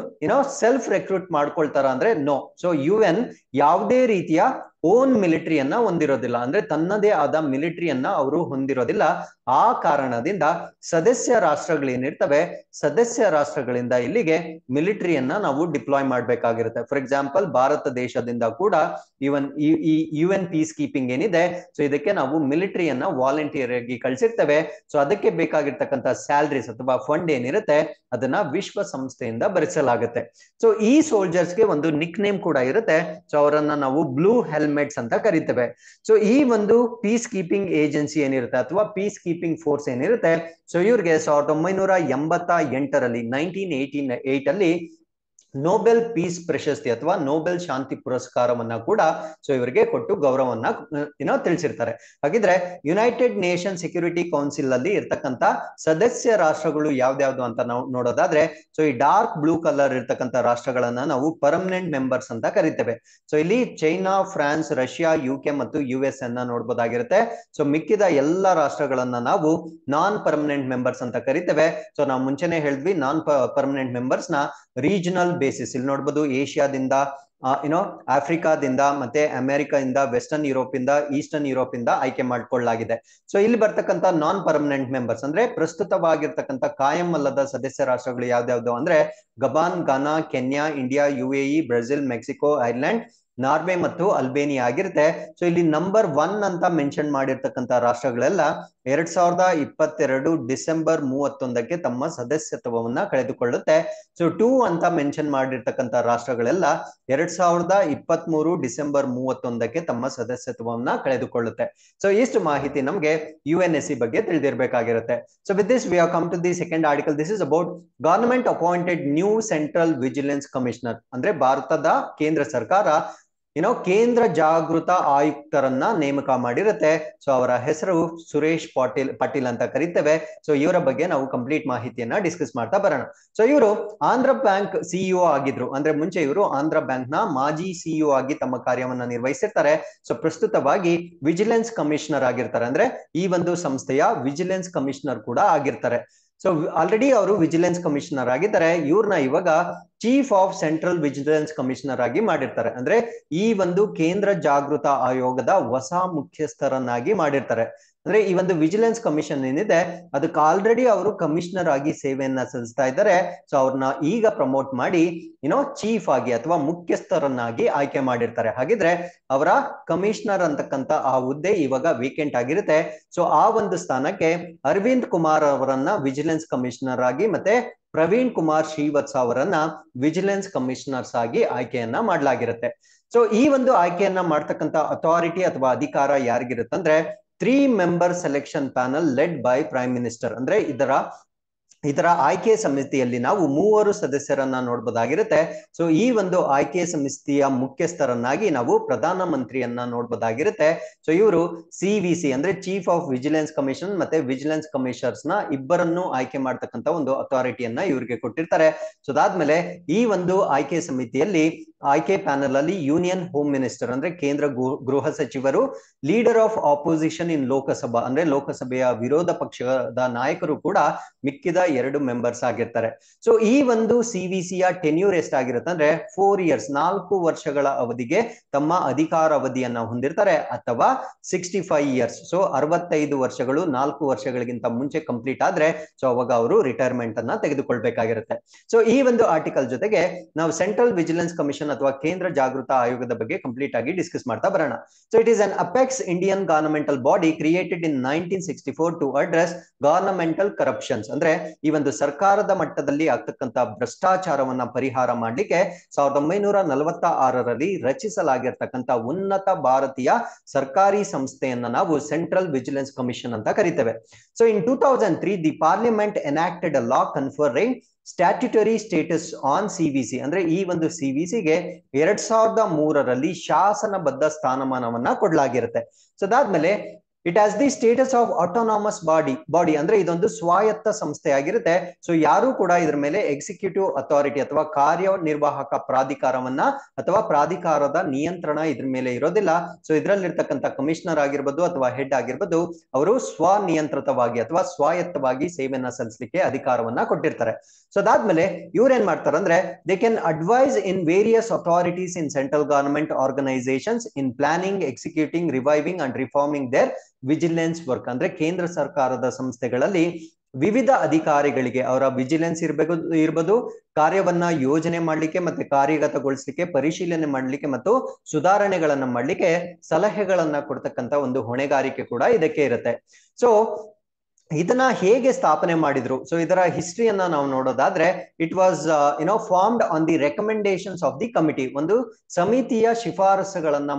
ಸೆಲ್ಫ್ ರೆಕ್ರೂಟ್ ಮಾಡ್ಕೊಳ್ತಾರ ಅಂದ್ರೆ ನೋ. ಸೊ UN ಯಾವುದೇ ರೀತಿಯ ಓನ್ ಮಿಲಿಟರಿಯನ್ನ ಹೊಂದಿರೋದಿಲ್ಲ, ಅಂದ್ರೆ ತನ್ನದೇ ಆದ ಮಿಲಿಟರಿಯನ್ನ ಅವರು ಹೊಂದಿರೋದಿಲ್ಲ. ಆ ಕಾರಣದಿಂದ ಸದಸ್ಯ ರಾಷ್ಟ್ರಗಳೇನಿರ್ತವೆ, ಸದಸ್ಯ ರಾಷ್ಟ್ರಗಳಿಂದ ಇಲ್ಲಿಗೆ ಮಿಲಿಟರಿಯನ್ನ ನಾವು ಡಿಪ್ಲಾಯ್ ಮಾಡ್ಬೇಕಾಗಿರುತ್ತೆ. ಫಾರ್ ಎಕ್ಸಾಂಪಲ್ ಭಾರತ ದೇಶದಿಂದ ಕೂಡ ಇವನ್ ಈ UN ಪೀಸ್ ಕೀಪಿಂಗ್ ಏನಿದೆ, ಸೊ ಇದಕ್ಕೆ ನಾವು ಮಿಲಿಟರಿಯನ್ನ ವಾಲಂಟಿಯರ್ ಆಗಿ ಕಳ್ಸಿರ್ತೇವೆ. ಸೊ ಅದಕ್ಕೆ ಬೇಕಾಗಿರ್ತಕ್ಕಂಥ ಸ್ಯಾಲರೀಸ್ ಅಥವಾ ಫಂಡ್ ಏನಿರುತ್ತೆ ಅದನ್ನ ವಿಶ್ವಸಂಸ್ಥೆಯಿಂದ ಭರಿಸಲಾಗುತ್ತೆ. ಸೊ ಈ ಸೋಲ್ಜರ್ಸ್ಗೆ ಒಂದು ನಿಕ್ ನೇಮ್ ಕೂಡ ಇರುತ್ತೆ. ಸೊ ಅವರನ್ನ ನಾವು ಬ್ಲೂ ಹೆಲ್ಮೆಟ್ಸ್ ಅಂತ ಕರಿತೇವೆ. ಸೊ ಈ ಒಂದು ಪೀಸ್ ಕೀಪಿಂಗ್ ಏಜೆನ್ಸಿ ಏನಿರುತ್ತೆ ಅಥವಾ ಪೀಸ್ ಕೀಪಿಂಗ್ ಫೋರ್ಸ್ ಏನಿರುತ್ತೆ, ಸೊ ಇವ್ರಿಗೆ 1988ರಲ್ಲಿ 1988 ಅಲ್ಲಿ ನೋಬೆಲ್ ಪೀಸ್ ಪ್ರಶಸ್ತಿ ಅಥವಾ ನೋಬೆಲ್ ಶಾಂತಿ ಪುರಸ್ಕಾರವನ್ನ ಕೂಡ ಸೊ ಇವರಿಗೆ ಕೊಟ್ಟು ಗೌರವವನ್ನ ತಿಳಿಸಿರ್ತಾರೆ. ಹಾಗಿದ್ರೆ ಯುನೈಟೆಡ್ ನೇಷನ್ ಸೆಕ್ಯೂರಿಟಿ ಕೌನ್ಸಿಲ್ ಅಲ್ಲಿ ಇರ್ತಕ್ಕಂಥ ಸದಸ್ಯ ರಾಷ್ಟ್ರಗಳು ಯಾವ್ದ್ಯಾವ್ದು ಅಂತ ನಾವು ನೋಡೋದಾದ್ರೆ, ಸೊ ಈ ಡಾರ್ಕ್ ಬ್ಲೂ ಕಲರ್ ಇರ್ತಕ್ಕಂಥ ರಾಷ್ಟ್ರಗಳನ್ನ ನಾವು ಪರ್ಮನೆಂಟ್ ಮೆಂಬರ್ಸ್ ಅಂತ ಕರಿತೇವೆ. ಸೊ ಇಲ್ಲಿ ಚೈನಾ, ಫ್ರಾನ್ಸ್, ರಷ್ಯಾ, UK ಮತ್ತು US ಅನ್ನ ನೋಡ್ಬೋದಾಗಿರುತ್ತೆ. ಸೊ ಮಿಕ್ಕಿದ ಎಲ್ಲ ರಾಷ್ಟ್ರಗಳನ್ನ ನಾವು ನಾನ್ ಪರ್ಮನೆಂಟ್ ಮೆಂಬರ್ಸ್ ಅಂತ ಕರಿತೇವೆ. ಸೊ ನಾವು ಮುಂಚೆನೆ ಹೇಳಿದ್ವಿ, ನಾನ್ ಪರ್ಮನೆಂಟ್ ಮೆಂಬರ್ಸ್ ನ ರೀಜನಲ್ ಬೇಸಿಸ್ ಇಲ್ಲಿ ನೋಡ್ಬೋದು. ಏಷ್ಯಾದಿಂದ, ಆಫ್ರಿಕಾದಿಂದ, ಮತ್ತೆ ಅಮೆರಿಕದಿಂದ, ವೆಸ್ಟರ್ನ್ ಯುರೋಪ್ ಇಂದ, ಈಸ್ಟರ್ನ್ ಯುರೋಪ್ ಇಂದ ಆಯ್ಕೆ ಮಾಡ್ಕೊಳ್ಳಲಾಗಿದೆ. ಸೊ ಇಲ್ಲಿ ಬರ್ತಕ್ಕಂಥ ನಾನ್ ಪರ್ಮನೆಂಟ್ ಮೆಂಬರ್ಸ್ ಅಂದ್ರೆ ಪ್ರಸ್ತುತವಾಗಿರ್ತಕ್ಕಂಥ ಕಾಯಂ ಅಲ್ಲದ ಸದಸ್ಯ ರಾಷ್ಟ್ರಗಳು ಯಾವ್ದ್ಯಾವ್ದು ಅಂದ್ರೆ Gabon, Ghana, Kenya, India, UAE, Brazil, Mexico, Ireland, Norway ಮತ್ತು ಅಲ್ಬೇನಿಯಾ ಆಗಿರುತ್ತೆ. ಸೊ ಇಲ್ಲಿ ನಂಬರ್ 1 ಅಂತ ಮೆನ್ಷನ್ ಮಾಡಿರ್ತಕ್ಕಂಥ ರಾಷ್ಟ್ರಗಳೆಲ್ಲ 2022 ಡಿಸೆಂಬರ್ 31ಕ್ಕೆ ತಮ್ಮ ಸದಸ್ಯತ್ವವನ್ನ ಕಳೆದುಕೊಳ್ಳುತ್ತೆ. ಸೊ 2 ಅಂತ ಮೆನ್ಷನ್ ಮಾಡಿರ್ತಕ್ಕಂಥ ರಾಷ್ಟ್ರಗಳೆಲ್ಲ 2023 ಡಿಸೆಂಬರ್ 31ಕ್ಕೆ ತಮ್ಮ ಸದಸ್ಯತ್ವವನ್ನ ಕಳೆದುಕೊಳ್ಳುತ್ತೆ. ಸೊ ಇಷ್ಟು ಮಾಹಿತಿ ನಮಗೆ UNSC ಬಗ್ಗೆ ತಿಳಿದಿರಬೇಕಾಗಿರುತ್ತೆ. So with this we have come to the second article. This is about government appointed new central vigilance commissioner. ಅಂದ್ರೆ ಭಾರತದ ಕೇಂದ್ರ ಸರ್ಕಾರ ಕೇಂದ್ರ ಜಾಗೃತ ಆಯುಕ್ತರನ್ನ ನೇಮಕ ಮಾಡಿರುತ್ತೆ. ಸೊ ಅವರ ಹೆಸರು ಸುರೇಶ್ ಪಾಟೀಲ್ ಅಂತ ಕರಿತೇವೆ. ಸೊ ಇವರ ಬಗ್ಗೆ ನಾವು ಕಂಪ್ಲೀಟ್ ಮಾಹಿತಿಯನ್ನ ಡಿಸ್ಕಸ್ ಮಾಡ್ತಾ ಬರೋಣ. ಸೊ ಇವರು ಆಂಧ್ರ ಬ್ಯಾಂಕ್ CEO ಆಗಿದ್ರು. ಅಂದ್ರೆ ಮುಂಚೆ ಇವರು ಆಂಧ್ರ ಬ್ಯಾಂಕ್ ನ ಮಾಜಿ CEO ಆಗಿ ತಮ್ಮ ಕಾರ್ಯವನ್ನ ನಿರ್ವಹಿಸಿರ್ತಾರೆ. ಸೊ ಪ್ರಸ್ತುತವಾಗಿ ವಿಜಿಲೆನ್ಸ್ ಕಮಿಷನರ್ ಆಗಿರ್ತಾರೆ. ಅಂದ್ರೆ ಈ ಒಂದು ಸಂಸ್ಥೆಯ ವಿಜಿಲೆನ್ಸ್ ಕಮಿಷನರ್ ಕೂಡ ಆಗಿರ್ತಾರೆ. ಸೊ ಆಲ್ರೆಡಿ ಅವರು ವಿಜಿಲೆನ್ಸ್ ಕಮಿಷನರ್ ಆಗಿದ್ದಾರೆ. ಇವ್ರನ್ನ ಇವಾಗ chief of central vigilance commissioner ಆಗಿ ಮಾಡಿರ್ತಾರೆ. ಅಂದ್ರೆ ಈ ಒಂದು ಕೇಂದ್ರ ಜಾಗೃತ ಆಯೋಗದ ಹೊಸ ಮುಖ್ಯಸ್ಥರನ್ನಾಗಿ ಮಾಡಿರ್ತಾರೆ. ಅಂದ್ರೆ ಈ ಒಂದು ವಿಜಿಲೆನ್ಸ್ ಕಮಿಷನ್ ಏನಿದೆ ಅದಕ್ಕೆ ಆಲ್ರೆಡಿ ಅವರು ಕಮಿಷನರ್ ಆಗಿ ಸೇವೆಯನ್ನ ಸಲ್ಲಿಸ್ತಾ ಇದ್ದಾರೆ. ಸೊ ಅವ್ರನ್ನ ಈಗ ಪ್ರಮೋಟ್ ಮಾಡಿ ಚೀಫ್ ಆಗಿ ಅಥವಾ ಮುಖ್ಯಸ್ಥರನ್ನಾಗಿ ಆಯ್ಕೆ ಮಾಡಿರ್ತಾರೆ. ಹಾಗಿದ್ರೆ ಅವರ ಕಮಿಷನರ್ ಅಂತಕ್ಕಂತ ಆ ಹುದ್ದೆ ಇವಾಗ ವೇಕೆಂಟ್ ಆಗಿರುತ್ತೆ. ಸೊ ಆ ಒಂದು ಸ್ಥಾನಕ್ಕೆ ಅರವಿಂದ್ ಕುಮಾರ್ ಅವರನ್ನ ವಿಜಿಲೆನ್ಸ್ ಕಮಿಷನರ್ ಆಗಿ ಮತ್ತೆ ಪ್ರವೀಣ್ ಕುಮಾರ್ ಶ್ರೀವತ್ಸ ಅವರನ್ನ ವಿಜಿಲೆನ್ಸ್ ಕಮಿಷನರ್ಸ್ ಆಗಿ ಆಯ್ಕೆಯನ್ನ ಮಾಡಲಾಗಿರುತ್ತೆ. ಸೊ ಈ ಒಂದು ಆಯ್ಕೆಯನ್ನ ಮಾಡ್ತಕ್ಕಂಥ ಅಥಾರಿಟಿ ಅಥವಾ ಅಧಿಕಾರ ಯಾರಿಗಿರುತ್ತಂದ್ರೆ 3 member selection panel led by prime minister. ಅಂದ್ರೆ ಇದರ ಆಯ್ಕೆ ಸಮಿತಿಯಲ್ಲಿ ನಾವು 3 ಸದಸ್ಯರನ್ನ ನೋಡ್ಬೋದಾಗಿರುತ್ತೆ. ಸೊ ಈ ಒಂದು ಆಯ್ಕೆ ಸಮಿತಿಯ ಮುಖ್ಯಸ್ಥರನ್ನಾಗಿ ನಾವು ಪ್ರಧಾನ ಮಂತ್ರಿಯನ್ನ ನೋಡ್ಬೋದಾಗಿರುತ್ತೆ. ಸೊ ಇವರು CVC ಅಂದ್ರೆ ಚೀಫ್ ಆಫ್ ವಿಜಿಲೆನ್ಸ್ ಕಮಿಷನ್ ಮತ್ತೆ ವಿಜಿಲೆನ್ಸ್ ಕಮಿಷನರ್ಸ್ ನ ಇಬ್ಬರನ್ನು ಆಯ್ಕೆ ಮಾಡ್ತಕ್ಕಂಥ ಒಂದು ಅಥಾರಿಟಿಯನ್ನ ಇವರಿಗೆ ಕೊಟ್ಟಿರ್ತಾರೆ. ಸೊ ಅದಾದ್ಮೇಲೆ ಈ ಒಂದು ಆಯ್ಕೆ ಸಮಿತಿಯಲ್ಲಿ ಆಯ್ಕೆ ಪ್ಯಾನಲ್ ಅಲ್ಲಿ ಯೂನಿಯನ್ ಹೋಮ್ ಮಿನಿಸ್ಟರ್ ಅಂದ್ರೆ ಕೇಂದ್ರ ಗೃಹ ಸಚಿವರು, ಲೀಡರ್ ಆಫ್ ಆಪೋಸಿಷನ್ ಇನ್ ಲೋಕಸಭಾ ಅಂದ್ರೆ ಲೋಕಸಭೆಯ ವಿರೋಧ ಪಕ್ಷದ ನಾಯಕರು ಕೂಡ ಮಿಕ್ಕಿದ 2 ಮೆಂಬರ್ಸ್ ಆಗಿರ್ತಾರೆ. ಸೊ ಈ ಒಂದು CVCಯ ಟೆನ್ಯೂರ್ ಎಷ್ಟಾಗಿರುತ್ತೆ ಅಂದ್ರೆ 4 years 4 ವರ್ಷಗಳ ಅವಧಿಗೆ ತಮ್ಮ ಅಧಿಕಾರ ಅವಧಿಯನ್ನ ಹೊಂದಿರ್ತಾರೆ. ಅಥವಾ 65 years ಸೊ 65 ವರ್ಷಗಳು 4 ವರ್ಷಗಳಿಗಿಂತ ಮುಂಚೆ ಕಂಪ್ಲೀಟ್ ಆದ್ರೆ ಸೊ ಅವಾಗ ಅವರು ರಿಟೈರ್ಮೆಂಟ್ ಅನ್ನ ತೆಗೆದುಕೊಳ್ಬೇಕಾಗಿರುತ್ತೆ. ಸೊ ಈ ಒಂದು ಆರ್ಟಿಕಲ್ ಜೊತೆಗೆ ನಾವು ಸೆಂಟ್ರಲ್ ವಿಜಿಲೆನ್ಸ್ ಕಮಿಷನ್ ಅಥವಾ ಕೇಂದ್ರ ಜಾಗೃತ ಆಯೋಗದ ಬಗ್ಗೆ ಕಂಪ್ಲೀಟ್ ಆಗಿ ಡಿಸ್ಕಸ್ ಮಾಡ್ತಾ ಬರೋಣ. So it is an apex Indian governmental body created in 1964 to address governmental corruptions. ಅಂದ್ರೆ ಈ ಒಂದು ಸರ್ಕಾರದ ಮಟ್ಟದಲ್ಲಿ ಆಗ್ತಕ್ಕಂಥ ಭ್ರಷ್ಟಾಚಾರವನ್ನ ಪರಿಹಾರ ಮಾಡ್ಲಿಕ್ಕೆ 1946ರಲ್ಲಿ ರಚಿಸಲಾಗಿರ್ತಕ್ಕಂಥ ಉನ್ನತ ಭಾರತೀಯ ಸರ್ಕಾರಿ ಸಂಸ್ಥೆಯನ್ನ ನಾವು ಸೆಂಟ್ರಲ್ ವಿಜಿಲೆನ್ಸ್ ಕಮಿಷನ್ ಅಂತ ಕರಿತೇವೆ. So in 2003 the parliament enacted a law conferring statutory status on CVC. ಅಂದ್ರೆ ಈ ಒಂದು CVCಗೆ 2003ರಲ್ಲಿ ಶಾಸನಬದ್ಧ ಸ್ಥಾನಮಾನವನ್ನ ಕೊಡಲಾಗಿರುತ್ತೆ. ಸೊ ಅದಾದ್ಮೇಲೆ it has the status of autonomous body ಅಂದ್ರೆ ಇದೊಂದು ಸ್ವಾಯತ್ತ ಸಂಸ್ಥೆ ಆಗಿರುತ್ತೆ. ಸೊ ಯಾರು ಕೂಡ ಇದ್ರ ಮೇಲೆ ಎಕ್ಸಿಕ್ಯೂಟಿವ್ ಅಥಾರಿಟಿ ಅಥವಾ ಕಾರ್ಯನಿರ್ವಾಹಕ ಪ್ರಾಧಿಕಾರವನ್ನ ಅಥವಾ ಪ್ರಾಧಿಕಾರದ ನಿಯಂತ್ರಣ ಇದ್ರ ಮೇಲೆ ಇರೋದಿಲ್ಲ. ಸೊ ಇದ್ರಲ್ಲಿರ್ತಕ್ಕಂಥ ಕಮಿಷನರ್ ಆಗಿರ್ಬೋದು ಅಥವಾ ಹೆಡ್ ಆಗಿರ್ಬೋದು, ಅವರು ಸ್ವನಿಯಂತ್ರಿತವಾಗಿ ಅಥವಾ ಸ್ವಾಯತ್ತವಾಗಿ ಸೇವೆಯನ್ನ ಸಲ್ಲಿಸಲಿಕ್ಕೆ ಅಧಿಕಾರವನ್ನ ಕೊಟ್ಟಿರ್ತಾರೆ. ಸೊ ಅದಾದ್ಮೇಲೆ ಇವ್ರು ಏನ್ ಮಾಡ್ತಾರೆ ಅಂದ್ರೆ they can advise in various authorities in central government organisations in planning, executing, reviving and reforming their vigilance work. ಅಂದ್ರೆ ಕೇಂದ್ರ ಸರ್ಕಾರದ ಸಂಸ್ಥೆಗಳಲ್ಲಿ ವಿವಿಧ ಅಧಿಕಾರಿಗಳಿಗೆ ಅವರ ವಿಜಿಲೆನ್ಸ್ ಇರ್ಬೋದು, ಕಾರ್ಯವನ್ನ ಯೋಜನೆ ಮಾಡ್ಲಿಕ್ಕೆ ಮತ್ತೆ ಕಾರ್ಯಗತಗೊಳಿಸಲಿಕ್ಕೆ, ಪರಿಶೀಲನೆ ಮಾಡ್ಲಿಕ್ಕೆ ಮತ್ತು ಸುಧಾರಣೆಗಳನ್ನ ಮಾಡ್ಲಿಕ್ಕೆ ಸಲಹೆಗಳನ್ನ ಕೊಡ್ತಕ್ಕಂತ ಒಂದು ಹೊಣೆಗಾರಿಕೆ ಕೂಡ ಇದಕ್ಕೆ ಇರುತ್ತೆ. ಸೊ ಇದನ್ನ ಹೇಗೆ ಸ್ಥಾಪನೆ ಮಾಡಿದ್ರು? ಸೊ ಇದರ ಹಿಸ್ಟ್ರಿಯನ್ನ ನಾವು ನೋಡೋದಾದ್ರೆ it was formed on the recommendations of the committee. ಒಂದು ಸಮಿತಿಯ ಶಿಫಾರಸುಗಳನ್ನ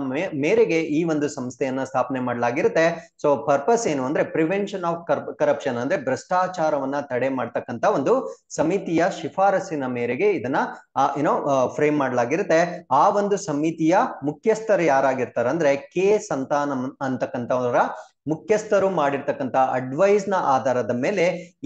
ಮೇರೆಗೆ ಈ ಒಂದು ಸಂಸ್ಥೆಯನ್ನ ಸ್ಥಾಪನೆ ಮಾಡಲಾಗಿರುತ್ತೆ. ಸೊ ಪರ್ಪಸ್ ಏನು ಅಂದ್ರೆ ಪ್ರಿವೆನ್ಷನ್ ಆಫ್ ಕರಪ್ಷನ್, ಅಂದ್ರೆ ಭ್ರಷ್ಟಾಚಾರವನ್ನ ತಡೆ ಮಾಡ್ತಕ್ಕಂತ ಒಂದು ಸಮಿತಿಯ ಶಿಫಾರಸಿನ ಮೇರೆಗೆ ಇದನ್ನ ಫ್ರೇಮ್ ಮಾಡಲಾಗಿರುತ್ತೆ. ಆ ಒಂದು ಸಮಿತಿಯ ಮುಖ್ಯಸ್ಥರು ಯಾರಾಗಿರ್ತಾರೆ ಅಂದ್ರೆ ಕೆ ಸಂತಾನಂ ಅಂತಕ್ಕಂಥವರ ಮುಖ್ಯಸ್ಥರು ಮಾಡಿರ್ತಕ್ಕಂಥ ಅಡ್ವೈಸ್ ನ ಆಧಾರದ ಮೇಲೆ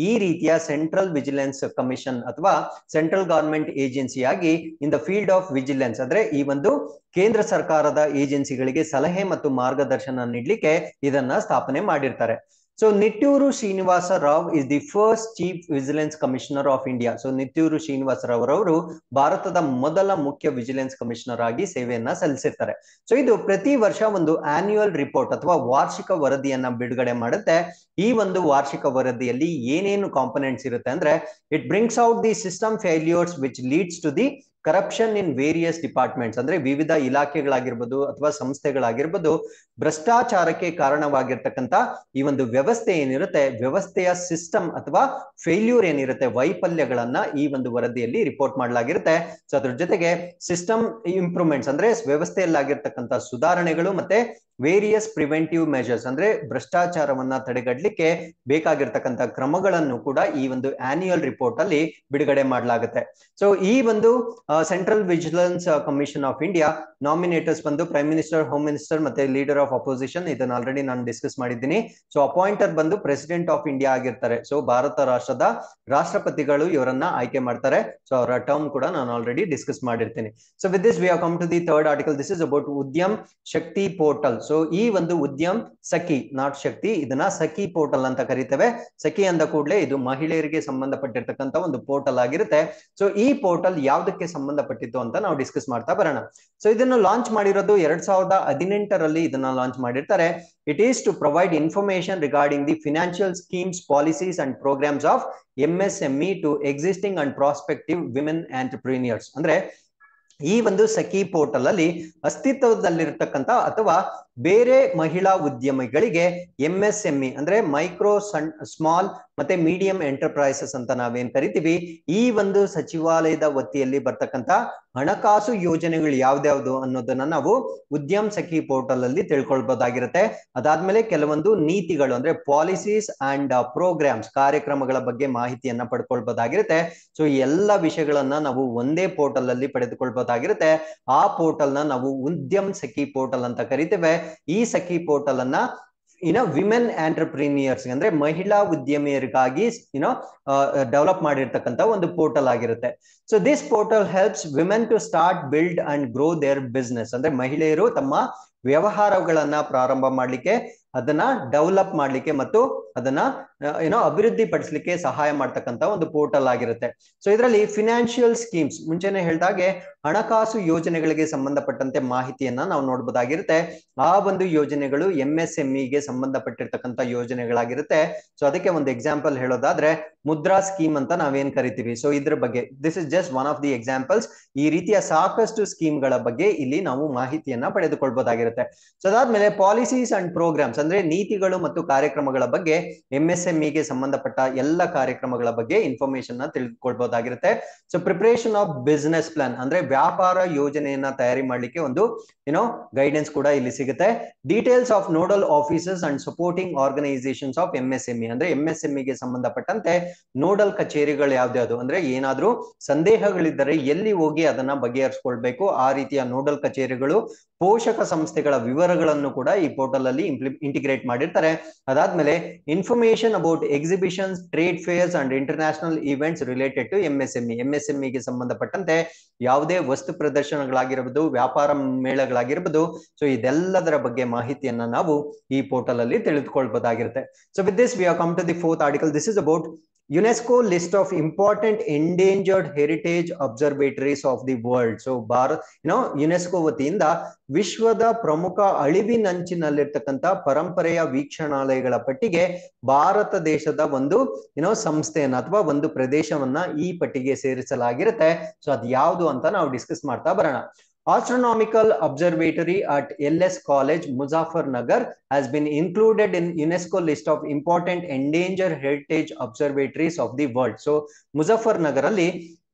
ಈ ರೀತಿಯ ಸೆಂಟ್ರಲ್ ವಿಜಿಲೆನ್ಸ್ ಕಮಿಷನ್ ಅಥವಾ ಸೆಂಟ್ರಲ್ ಗವರ್ಮೆಂಟ್ ಏಜೆನ್ಸಿಯಾಗಿ in the field of vigilance ಅಂದ್ರೆ ಈ ಒಂದು ಕೇಂದ್ರ ಸರ್ಕಾರದ ಏಜೆನ್ಸಿಗಳಿಗೆ ಸಲಹೆ ಮತ್ತು ಮಾರ್ಗದರ್ಶನ ನೀಡಲಿಕ್ಕೆ ಇದನ್ನ ಸ್ಥಾಪನೆ ಮಾಡಿರ್ತಾರೆ. So Nittur Srinivasa Rao is the first chief vigilance commissioner of India. So Nittur Srinivasa Rao ಅವರು ಭಾರತದ ಮೊದಲ ಮುಖ್ಯ ವಿಜಿಲೆನ್ಸ್ ಕಮಿಷನರ್ ಆಗಿ ಸೇವೆಯನ್ನ ಸಲ್ಲಿಸಿರ್ತಾರೆ. ಸೊ ಇದು ಪ್ರತಿ ವರ್ಷ ಒಂದು ಆನ್ಯುವಲ್ ರಿಪೋರ್ಟ್ ಅಥವಾ ವಾರ್ಷಿಕ ವರದಿಯನ್ನ ಬಿಡುಗಡೆ ಮಾಡುತ್ತೆ. ಈ ಒಂದು ವಾರ್ಷಿಕ ವರದಿಯಲ್ಲಿ ಏನೇನು ಕಾಂಪೊನೆಂಟ್ಸ್ ಇರುತ್ತೆ ಅಂದ್ರೆ it brings out the system failures which leads to the corruption in various departments. ಅಂದ್ರೆ ವಿವಿಧ ಇಲಾಖೆಗಳಾಗಿರ್ಬೋದು ಅಥವಾ ಸಂಸ್ಥೆಗಳಾಗಿರ್ಬೋದು ಭ್ರಷ್ಟಾಚಾರಕ್ಕೆ ಕಾರಣವಾಗಿರ್ತಕ್ಕಂಥ ಈ ಒಂದು ವ್ಯವಸ್ಥೆ ಏನಿರುತ್ತೆ, ವ್ಯವಸ್ಥೆಯ ಸಿಸ್ಟಮ್ ಅಥವಾ ಫೇಲ್ಯೂರ್ ಏನಿರುತ್ತೆ, ವೈಫಲ್ಯಗಳನ್ನ ಈ ಒಂದು ವರದಿಯಲ್ಲಿ ರಿಪೋರ್ಟ್ ಮಾಡಲಾಗಿರುತ್ತೆ. ಸೊ ಅದ್ರ ಜೊತೆಗೆ ಸಿಸ್ಟಮ್ ಇಂಪ್ರೂವ್ಮೆಂಟ್ಸ್ ಅಂದ್ರೆ ವ್ಯವಸ್ಥೆಯಲ್ಲಾಗಿರ್ತಕ್ಕಂಥ ಸುಧಾರಣೆಗಳು ಮತ್ತೆ ವೇರಿಯಸ್ ಪ್ರಿವೆಂಟಿವ್ ಮೆಜರ್ಸ್ ಅಂದ್ರೆ ಭ್ರಷ್ಟಾಚಾರವನ್ನ ತಡೆಗಟ್ಟಲಿಕ್ಕೆ ಬೇಕಾಗಿರ್ತಕ್ಕಂಥ ಕ್ರಮಗಳನ್ನು ಕೂಡ ಈ ಒಂದು ಆನ್ಯುವಲ್ ರಿಪೋರ್ಟ್ ಅಲ್ಲಿ ಬಿಡುಗಡೆ ಮಾಡಲಾಗುತ್ತೆ. ಸೊ ಈ ಒಂದು central vigilance commission of India nominators ಬಂದು ಪ್ರೈಮ್ ಮಿನಿಸ್ಟರ್, ಹೋಮ್ ಮಿನಿಸ್ಟರ್ ಮತ್ತೆ ಲೀಡರ್ ಆಫ್ ಅಪೋಸಿಷನ್. ಇದನ್ನ ಆಲ್ರೆಡಿ ನಾನು ಡಿಸ್ಕಸ್ ಮಾಡಿದ್ದೀನಿ. ಸೊ ಅಪಾಯಿಂಟರ್ ಬಂದು ಪ್ರೆಸಿಡೆಂಟ್ ಆಫ್ ಇಂಡಿಯಾ ಆಗಿರ್ತಾರೆ. ಸೊ ಭಾರತ ರಾಷ್ಟ್ರದ ರಾಷ್ಟ್ರಪತಿಗಳು ಇವರನ್ನ ಆಯ್ಕೆ ಮಾಡ್ತಾರೆ. ಸೊ ಅವರ ಟರ್ಮ್ ಕೂಡ ನಾನು ಆಲ್ರೆಡಿ ಡಿಸ್ಕಸ್ ಮಾಡಿರ್ತೀನಿ. So with this we have come to the third article. This is about Udyam Shakti portal. So ಈ ಒಂದು ಉದ್ಯಮ್ ಸಖಿ, ನಾಟ್ ಶಕ್ತಿ, ಇದನ್ನ ಸಖಿ ಪೋರ್ಟಲ್ ಅಂತ ಕರಿತೇವೆ. ಸಖಿ ಅಂದ ಕೂಡಲೇ ಇದು ಮಹಿಳೆಯರಿಗೆ ಸಂಬಂಧಪಟ್ಟಿರ್ತಕ್ಕಂಥ ಒಂದು ಪೋರ್ಟಲ್ ಆಗಿರುತ್ತೆ. ಸೊ ಈ ಪೋರ್ಟಲ್ ಯಾವ್ದಕ್ಕೆ ಸಂಬಂಧಪಟ್ಟಿತ್ತು ಅಂತ ನಾವು ಡಿಸ್ಕಸ್ ಮಾಡ್ತಾ ಬರೋಣ. ಸೊ ಇದನ್ನು ಲಾಂಚ್ ಮಾಡಿರೋದು 2018ರಲ್ಲಿ ಇದನ್ನ ಲಾಂಚ್ ಮಾಡಿರ್ತಾರೆ. It is to provide information regarding the financial schemes, policies and programs of MSME to existing and prospective women entrepreneurs. ಅಂದ್ರೆ ಈ ಒಂದು ಸಖಿ ಪೋರ್ಟಲ್ ಅಲ್ಲಿ ಅಸ್ತಿತ್ವದಲ್ಲಿರ್ತಕ್ಕಂಥ ಅಥವಾ ಬೇರೆ ಮಹಿಳಾ ಉದ್ಯಮಿಗಳಿಗೆ MSME ಅಂದ್ರೆ ಮೈಕ್ರೋ ಸ್ಮಾಲ್ ಮತ್ತೆ ಮೀಡಿಯಂ ಎಂಟರ್ಪ್ರೈಸಸ್ ಅಂತ ನಾವೇನ್ ಕರಿತೀವಿ, ಈ ಒಂದು ಸಚಿವಾಲಯದ ವತಿಯಲ್ಲಿ ಬರ್ತಕ್ಕಂಥ ಹಣಕಾಸು ಯೋಜನೆಗಳು ಯಾವ್ದ್ಯಾವ್ದು ಅನ್ನೋದನ್ನ ನಾವು ಉದ್ಯಮ್ ಸಖಿ ಪೋರ್ಟಲ್ ಅಲ್ಲಿ ತಿಳ್ಕೊಳ್ಬಹುದಾಗಿರುತ್ತೆ. ಅದಾದ್ಮೇಲೆ ಕೆಲವೊಂದು ನೀತಿಗಳು ಅಂದ್ರೆ ಪಾಲಿಸೀಸ್ ಅಂಡ್ ಪ್ರೋಗ್ರಾಮ್ಸ್, ಕಾರ್ಯಕ್ರಮಗಳ ಬಗ್ಗೆ ಮಾಹಿತಿಯನ್ನ ಪಡ್ಕೊಳ್ಬಹುದಾಗಿರುತ್ತೆ. ಸೊ ಈ ಎಲ್ಲ ವಿಷಯಗಳನ್ನ ನಾವು ಒಂದೇ ಪೋರ್ಟಲ್ ಅಲ್ಲಿ ಪಡೆದುಕೊಳ್ಬಹುದಾಗಿರುತ್ತೆ. ಆ ಪೋರ್ಟಲ್ ನ ನಾವು ಉದ್ಯಮ್ ಸಖಿ ಪೋರ್ಟಲ್ ಅಂತ ಕರಿತೇವೆ. ಈ ಸಖಿ ಪೋರ್ಟಲ್ ಅನ್ನ ವಿಮೆನ್ ಆಂಟರ್ಪ್ರಿನಿಯರ್ಸ್ ಅಂದ್ರೆ ಮಹಿಳಾ ಉದ್ಯಮಿಯರಿಗಾಗಿ ಡೆವಲಪ್ ಮಾಡಿರ್ತಕ್ಕಂಥ ಒಂದು ಪೋರ್ಟಲ್ ಆಗಿರುತ್ತೆ. So this portal helps women to start, build and grow their business. ಅಂದ್ರೆ ಮಹಿಳೆಯರು ತಮ್ಮ ವ್ಯವಹಾರಗಳನ್ನ ಪ್ರಾರಂಭ ಮಾಡ್ಲಿಕ್ಕೆ, ಅದನ್ನ ಡೆವಲಪ್ ಮಾಡ್ಲಿಕ್ಕೆ ಮತ್ತು ಅದನ್ನ ಅಭಿವೃದ್ಧಿ ಪಡಿಸಲಿಕ್ಕೆ ಸಹಾಯ ಮಾಡ್ತಕ್ಕಂಥ ಒಂದು ಪೋರ್ಟಲ್ ಆಗಿರುತ್ತೆ. ಸೊ ಇದರಲ್ಲಿ ಫಿನಾನ್ಷಿಯಲ್ ಸ್ಕೀಮ್ಸ್, ಮುಂಚೆನೆ ಹೇಳಿದಾಗೆ ಹಣಕಾಸು ಯೋಜನೆಗಳಿಗೆ ಸಂಬಂಧಪಟ್ಟಂತೆ ಮಾಹಿತಿಯನ್ನ ನಾವು ನೋಡಬಹುದಾಗಿರುತ್ತೆ. ಆ ಒಂದು ಯೋಜನೆಗಳು MSMEಗೆ ಸಂಬಂಧಪಟ್ಟಿರ್ತಕ್ಕಂಥ ಯೋಜನೆಗಳಾಗಿರುತ್ತೆ. ಸೊ ಅದಕ್ಕೆ ಒಂದು ಎಕ್ಸಾಂಪಲ್ ಹೇಳೋದಾದ್ರೆ ಮುದ್ರಾ ಸ್ಕೀಮ್ ಅಂತ ನಾವೇನ್ ಕರಿತೀವಿ. ಸೊ ಇದ್ರ ಬಗ್ಗೆ this is just one of the examples. ಈ ರೀತಿಯ ಸಾಕಷ್ಟು ಸ್ಕೀಮ್ಗಳ ಬಗ್ಗೆ ಇಲ್ಲಿ ನಾವು ಮಾಹಿತಿಯನ್ನ ಪಡೆದುಕೊಳ್ಬಹುದಾಗಿರುತ್ತೆ. ಸೊ ಅದಾದ್ಮೇಲೆ ಪಾಲಿಸೀಸ್ ಅಂಡ್ ಪ್ರೋಗ್ರಾಮ್ಸ್ ಅಂದ್ರೆ ನೀತಿಗಳು ಮತ್ತು ಕಾರ್ಯಕ್ರಮಗಳ ಬಗ್ಗೆ MSMEಗೆ ಸಂಬಂಧಪಟ್ಟ ಎಲ್ಲ ಕಾರ್ಯಕ್ರಮಗಳ ಬಗ್ಗೆ ಇನ್ಫಾರ್ಮೇಶನ್ ನ ತಿಳ್ಕೊಳ್ಬಹುದಾಗಿರುತ್ತೆ. So preparation of business plan ಅಂದ್ರೆ ವ್ಯಾಪಾರ ಯೋಜನೆಯನ್ನ ತಯಾರಿ ಮಾಡ್ಲಿಕ್ಕೆ ಒಂದು ಗೈಡೆನ್ಸ್ ಕೂಡ ಇಲ್ಲಿ ಸಿಗುತ್ತೆ. Details of nodal officers and supporting organisations of MSME ಅಂದ್ರೆ MSMEಗೆ ಸಂಬಂಧಪಟ್ಟಂತೆ ನೋಡಲ್ ಕಚೇರಿಗಳು ಯಾವ್ದು ಅಂದ್ರೆ ಏನಾದ್ರೂ ಸಂದೇಹಗಳಿದ್ದರೆ ಎಲ್ಲಿ ಹೋಗಿ ಅದನ್ನ ಬಗೆಹರಿಸ್ಕೊಳ್ಬೇಕು ಆ ರೀತಿಯ ನೋಡಲ್ ಕಚೇರಿಗಳು, ಪೋಷಕ ಸಂಸ್ಥೆಗಳ ವಿವರಗಳನ್ನು ಕೂಡ ಈ ಪೋರ್ಟಲ್ ಅಲ್ಲಿ ಇಂಟಿಗ್ರೇಟ್ ಮಾಡಿರ್ತಾರೆ. ಅದಾದ್ಮೇಲೆ information about exhibitions, trade fairs and international events related to MSME ಗೆ ಸಂಬಂಧಪಟ್ಟಂತೆ ಯಾವುದೇ ವಸ್ತು ಪ್ರದರ್ಶನಗಳಾಗಿರಬಹುದು, ವ್ಯಾಪಾರ ಮೇಳಗಳಾಗಿರಬಹುದು, ಸೊ ಇದೆಲ್ಲದರ ಬಗ್ಗೆ ಮಾಹಿತಿಯನ್ನ ನಾವು ಈ ಪೋರ್ಟಲ್ ಅಲ್ಲಿ ತಿಳಿದುಕೊಳ್ಬಹುದಾಗಿರುತ್ತೆ. So with this we have come to the fourth article. This is about UNESCO list of important endangered heritage observatories of the world. So UNESCO ವತಿಯಿಂದ ವಿಶ್ವದ ಪ್ರಮುಖ ಅಳಿವಿನಂಚಿನಲ್ಲಿರ್ತಕ್ಕಂಥ ಪರಂಪರೆಯ ವೀಕ್ಷಣಾಲಯಗಳ ಪಟ್ಟಿಗೆ ಭಾರತ ದೇಶದ ಒಂದು ಸಂಸ್ಥೆಯನ್ನ ಅಥವಾ ಒಂದು ಪ್ರದೇಶವನ್ನ ಈ ಪಟ್ಟಿಗೆ ಸೇರಿಸಲಾಗಿರುತ್ತೆ. ಸೊ ಅದು ಯಾವುದು ಅಂತ ನಾವು ಡಿಸ್ಕಸ್ ಮಾಡ್ತಾ ಬರೋಣ. Astronomical Observatory at LS College, Muzaffarnagar has been included in UNESCO list of important endangered heritage observatories of the world. So Muzaffarnagar ಅಲ್ಲಿ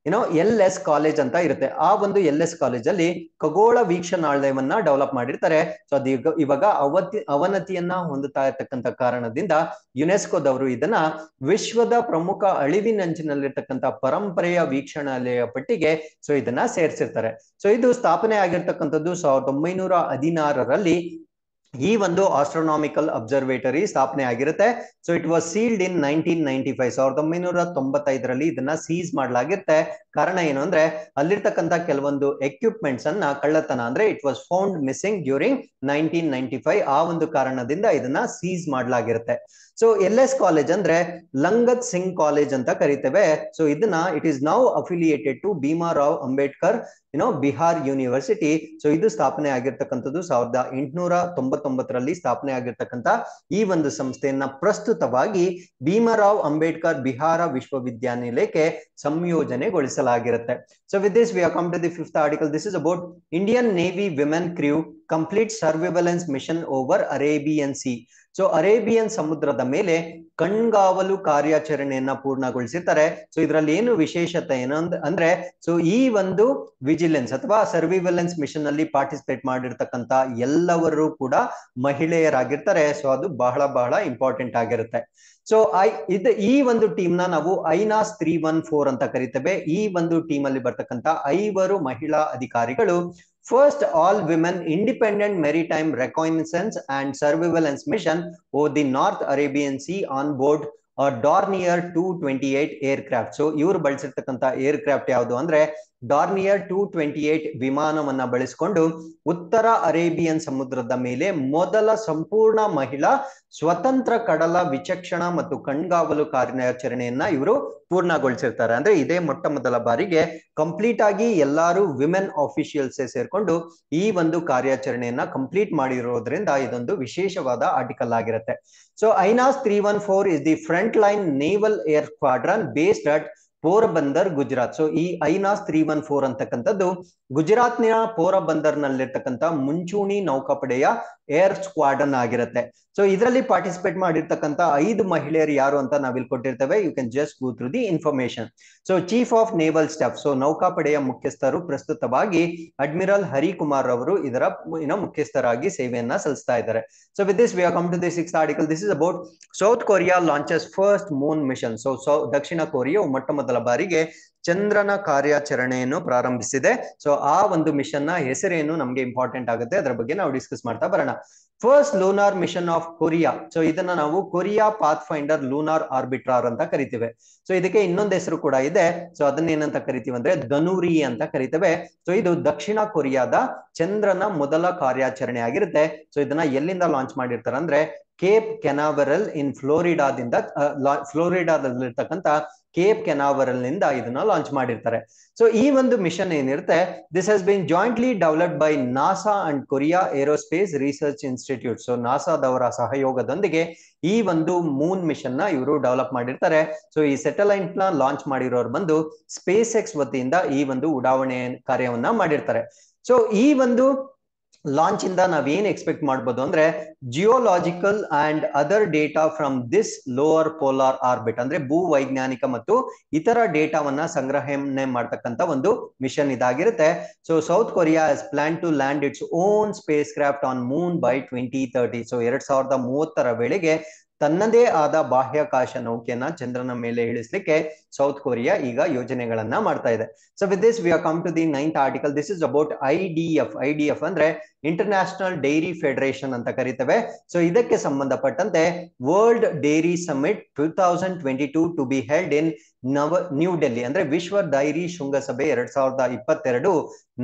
LS ಕಾಲೇಜ್ ಅಂತ ಇರುತ್ತೆ. ಆ ಒಂದು LS ಕಾಲೇಜ್ ಅಲ್ಲಿ ಖಗೋಳ ವೀಕ್ಷಣಾಲಯವನ್ನ ಡೆವಲಪ್ ಮಾಡಿರ್ತಾರೆ. ಸೊ ಅದು ಇವಾಗ ಅವನತಿಯನ್ನ ಹೊಂದುತ್ತಾ ಇರ್ತಕ್ಕಂಥ ಕಾರಣದಿಂದ ಯುನೆಸ್ಕೋದವರು ಇದನ್ನ ವಿಶ್ವದ ಪ್ರಮುಖ ಅಳಿವಿನಂಚಿನಲ್ಲಿರ್ತಕ್ಕಂಥ ಪರಂಪರೆಯ ವೀಕ್ಷಣಾಲಯ ಪಟ್ಟಿಗೆ ಸೊ ಇದನ್ನ ಸೇರಿಸಿರ್ತಾರೆ. ಸೊ ಇದು ಸ್ಥಾಪನೆ ಆಗಿರ್ತಕ್ಕಂಥದ್ದು 1916ರಲ್ಲಿ ಈ ಒಂದು ಆಸ್ಟ್ರೋನಾಮಿಕಲ್ ಅಬ್ಸರ್ವೇಟರಿ ಸ್ಥಾಪನೆ ಆಗಿರುತ್ತೆ. ಸೊ ಇಟ್ ವಾಸ್ ಸೀಲ್ಡ್ ಇನ್ 1995. 1995ರಲ್ಲಿ ಇದನ್ನ ಸೀಸ್ ಮಾಡಲಾಗಿರುತ್ತೆ. ಕಾರಣ ಏನು ಅಂದ್ರೆ ಅಲ್ಲಿರ್ತಕ್ಕಂಥ ಕೆಲವೊಂದು ಎಕ್ವಿಪ್ಮೆಂಟ್ಸ್ ಅನ್ನ ಕಳ್ಳತನ ಅಂದ್ರೆ it was found missing during 1995. ಆ ಒಂದು ಕಾರಣದಿಂದ ಇದನ್ನ ಸೀಸ್ ಮಾಡಲಾಗಿರುತ್ತೆ. ಸೊ LS ಕಾಲೇಜ್ ಅಂದ್ರೆ ಲಂಗತ್ ಸಿಂಗ್ ಕಾಲೇಜ್ ಅಂತ ಕರಿತೇವೆ. ಸೊ ಇದನ್ನ it is now affiliated to Bhimrao Ambedkar Bihar university. So ಇದು ಸ್ಥಾಪನೆ ಆಗಿರ್ತಕ್ಕಂಥದ್ದು 1899ರಲ್ಲಿ ಸ್ಥಾಪನೆ ಆಗಿರ್ತಕ್ಕಂಥ ಈ ಒಂದು ಸಂಸ್ಥೆಯನ್ನ ಪ್ರಸ್ತುತವಾಗಿ ಭೀಮರಾವ್ ಅಂಬೇಡ್ಕರ್ ಬಿಹಾರ ವಿಶ್ವವಿದ್ಯಾನಿಲಯಕ್ಕೆ ಸಂಯೋಜನೆಗೊಳಿಸಲಾಗಿರುತ್ತೆ. So with this we have come to the fifth article. This is about Indian navy women crew complete surveillance mission over Arabian sea. So Arabian ಸಮುದ್ರದ ಮೇಲೆ ಕಣ್ಗಾವಲು ಕಾರ್ಯಾಚರಣೆಯನ್ನ ಪೂರ್ಣಗೊಳಿಸಿರ್ತಾರೆ. ಸೊ ಇದರಲ್ಲಿ ಏನು ವಿಶೇಷತೆ ಏನು ಅಂದ್ರೆ ಸೊ ಈ ಒಂದು ವಿಜಿಲೆನ್ಸ್ ಅಥವಾ ಸರ್ವಿಲೆನ್ಸ್ ಮಿಷನ್ ಅಲ್ಲಿ ಪಾರ್ಟಿಸಿಪೇಟ್ ಮಾಡಿರ್ತಕ್ಕಂಥ ಎಲ್ಲವರು ಕೂಡ ಮಹಿಳೆಯರಾಗಿರ್ತಾರೆ. ಸೊ ಅದು ಬಹಳ ಬಹಳ ಇಂಪಾರ್ಟೆಂಟ್ ಆಗಿರುತ್ತೆ. ಸೊ ಈ ಒಂದು ಟೀಮ್ ನ ನಾವು ಐನಾಸ್ 314 ಅಂತ ಕರಿತೇವೆ. ಈ ಒಂದು ಟೀಮ್ ಅಲ್ಲಿ ಬರ್ತಕ್ಕಂಥ 5 ಮಹಿಳಾ ಅಧಿಕಾರಿಗಳು first all women independent maritime reconnaissance and surveillance mission over the North Arabian Sea on board Dornier 228 aircraft. So ಇವರು ಬಳಸಿರ್ತಕ್ಕಂಥ ಏರ್ಕ್ರಾಫ್ಟ್ ಯಾವುದು ಅಂದ್ರೆ ಡಾರ್ನಿಯರ್ 228 ವಿಮಾನವನ್ನ ಬಳಸಿಕೊಂಡು ಉತ್ತರ ಅರೇಬಿಯನ್ ಸಮುದ್ರದ ಮೇಲೆ ಮೊದಲ ಸಂಪೂರ್ಣ ಮಹಿಳಾ ಸ್ವತಂತ್ರ ಕಡಲ ವಿಚಕ್ಷಣ ಮತ್ತು ಕಣ್ಗಾವಲು ಕಾರ್ಯಾಚರಣೆಯನ್ನ ಇವರು ಪೂರ್ಣಗೊಳಿಸಿರ್ತಾರೆ. ಅಂದ್ರೆ ಇದೇ ಮೊಟ್ಟ ಮೊದಲ ಬಾರಿಗೆ ಕಂಪ್ಲೀಟ್ ಆಗಿ ಎಲ್ಲಾರು ವಿಮೆನ್ ಆಫಿಷಿಯಲ್ಸ್ ಸೇರ್ಕೊಂಡು ಈ ಒಂದು ಕಾರ್ಯಾಚರಣೆಯನ್ನ ಕಂಪ್ಲೀಟ್ ಮಾಡಿರೋದ್ರಿಂದ ಇದೊಂದು ವಿಶೇಷವಾದ ಆರ್ಟಿಕಲ್ ಆಗಿರುತ್ತೆ. So INAS 314 is the frontline naval air squadron based at Porbandar, Gujarat. So ಈ ಐನಾಸ್ 314 ಅಂತಕ್ಕಂಥದ್ದು ಗುಜರಾತ್ನ ಪೋರಬಂದರ್ ನಲ್ಲಿರ್ತಕ್ಕಂಥ ಮುಂಚೂಣಿ ನೌಕಾಪಡೆಯ ಏರ್ ಸ್ಕ್ವಾಡನ್ ಆಗಿರುತ್ತೆ. ಸೊ ಇದರಲ್ಲಿ ಪಾರ್ಟಿಸಿಪೇಟ್ ಮಾಡಿರ್ತಕ್ಕಂಥ 5 ಮಹಿಳೆಯರು ಯಾರು ಅಂತ ನಾವಿಲ್ಲಿ ಕೊಟ್ಟಿರ್ತೇವೆ. You can just go through the information. So chief of naval staff, so ನೌಕಾಪಡೆಯ ಮುಖ್ಯಸ್ಥರು ಪ್ರಸ್ತುತವಾಗಿ ಅಡ್ಮಿರಲ್ ಹರಿಕುಮಾರ್ ಅವರು ಇದರ ಮುಖ್ಯಸ್ಥರಾಗಿ ಸೇವೆಯನ್ನ ಸಲ್ಲಿಸ್ತಾ ಇದ್ದಾರೆ. So with this we have come to the sixth article. This is about South Korea launches first moon mission. So ದಕ್ಷಿಣ ಕೊರಿಯಾ ಮೊಟ್ಟ ಮೊದಲ ಬಾರಿಗೆ ಚಂದ್ರನ ಕಾರ್ಯಾಚರಣೆಯನ್ನು ಪ್ರಾರಂಭಿಸಿದೆ. ಸೊ ಆ ಒಂದು ಮಿಷನ್ ನ ಹೆಸರೇನು ನಮ್ಗೆ ಇಂಪಾರ್ಟೆಂಟ್ ಆಗುತ್ತೆ, ಅದರ ಬಗ್ಗೆ ನಾವು ಡಿಸ್ಕಸ್ ಮಾಡ್ತಾ ಬರೋಣ. First lunar mission of Korea. So ಇದನ್ನ ನಾವು Korea pathfinder lunar orbiter ಅಂತ ಕರಿತೇವೆ. ಸೊ ಇದಕ್ಕೆ ಇನ್ನೊಂದು ಹೆಸರು ಕೂಡ ಇದೆ. ಸೊ ಅದನ್ನೇನಂತ ಕರಿತೀವಿ ಅಂದ್ರೆ ಧನುರಿ ಅಂತ ಕರಿತೇವೆ. ಸೊ ಇದು ದಕ್ಷಿಣ ಕೊರಿಯಾದ ಚಂದ್ರನ ಮೊದಲ ಕಾರ್ಯಾಚರಣೆ ಆಗಿರುತ್ತೆ. ಸೊ ಇದನ್ನ ಎಲ್ಲಿಂದ ಲಾಂಚ್ ಮಾಡಿರ್ತಾರೆ ಅಂದ್ರೆ ಕೇಪ್ ಕೆನಾವೆರಲ್ ಇನ್ ಫ್ಲೋರಿಡಾದಲ್ಲಿರ್ತಕ್ಕಂಥ ಕೇಪ್ ಕೆನಾವೆರಲ್ ನಿಂದ ಇದನ್ನ ಲಾಂಚ್ ಮಾಡಿರ್ತಾರೆ. ಸೊ ಈ ಒಂದು ಮಿಷನ್ ಏನಿರುತ್ತೆ, this has been jointly developed by NASA and Korea aerospace research institute. So ನಾಸಾದವರ ಸಹಯೋಗದೊಂದಿಗೆ ಈ ಒಂದು ಮೂನ್ ಮಿಷನ್ ನ ಇವರು ಡೆವಲಪ್ ಮಾಡಿರ್ತಾರೆ. ಸೊ ಈ ಸೆಟಲೈಟ್ ನ ಲಾಂಚ್ ಮಾಡಿರೋರು ಬಂದು ಸ್ಪೇಸ್ ಎಕ್ಸ್ ವತಿಯಿಂದ ಈ ಒಂದು ಉಡಾವಣೆ ಕಾರ್ಯವನ್ನ ಮಾಡಿರ್ತಾರೆ. ಸೊ ಈ ಒಂದು ಲಾಂಚ್ ಇಂದ ನಾವೇನ್ ಎಕ್ಸ್ಪೆಕ್ಟ್ ಮಾಡ್ಬೋದು ಅಂದ್ರೆ geological and other data from this lower polar orbit, ಅಂದ್ರೆ ಭೂ ವೈಜ್ಞಾನಿಕ ಮತ್ತು ಇತರ ಡೇಟಾವನ್ನ ಸಂಗ್ರಹಣೆ ಮಾಡ್ತಕ್ಕಂಥ ಒಂದು ಮಿಷನ್ ಇದಾಗಿರುತ್ತೆ. So south Korea has plan to land its own spacecraft on moon by 2030. So 2030ರ ವೇಳೆಗೆ ತನ್ನದೇ ಆದ ಬಾಹ್ಯಾಕಾಶ ನೌಕೆಯನ್ನ ಚಂದ್ರನ ಮೇಲೆ ಇಳಿಸಲಿಕ್ಕೆ ಸೌತ್ ಕೊರಿಯಾ ಈಗ ಯೋಜನೆಗಳನ್ನ ಮಾಡ್ತಾ ಇದೆ. So with this we are come to the 9th article. This is about IDF ಅಂದ್ರೆ ಇಂಟರ್ನ್ಯಾಷನಲ್ ಡೈರಿ ಫೆಡರೇಷನ್ ಅಂತ ಕರೀತೇವೆ. ಸೊ ಇದಕ್ಕೆ ಸಂಬಂಧಪಟ್ಟಂತೆ world dairy summit 2022 to be held in new Delhi ಅಂದ್ರೆ ವಿಶ್ವ ಡೈರಿ ಶೃಂಗಸಭೆ 2022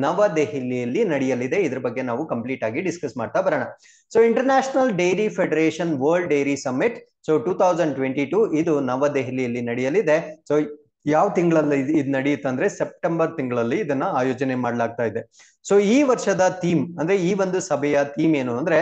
ನವದೆಹಲಿಯಲ್ಲಿ ನಡೆಯಲಿದೆ. ಇದ್ರ ಬಗ್ಗೆ ನಾವು ಕಂಪ್ಲೀಟ್ ಆಗಿ ಡಿಸ್ಕಸ್ ಮಾಡ್ತಾ ಬರೋಣ. So international dairy federation world dairy summit so 2022 ಇದು ನವದೆಹಲಿಯಲ್ಲಿ ನಡೆಯಲಿದೆ. ಸೊ ಯಾವ ತಿಂಗಳಲ್ಲಿ ಇದು ನಡೆಯುತ್ತೆ ಅಂದ್ರೆ ಸೆಪ್ಟೆಂಬರ್ ತಿಂಗಳಲ್ಲಿ ಇದನ್ನ ಆಯೋಜನೆ ಮಾಡಲಾಗ್ತಾ ಇದೆ. ಸೊ ಈ ವರ್ಷದ ಥೀಮ್ ಅಂದ್ರೆ ಈ ಒಂದು ಸಭೆಯ ಥೀಮ್ ಏನು ಅಂದ್ರೆ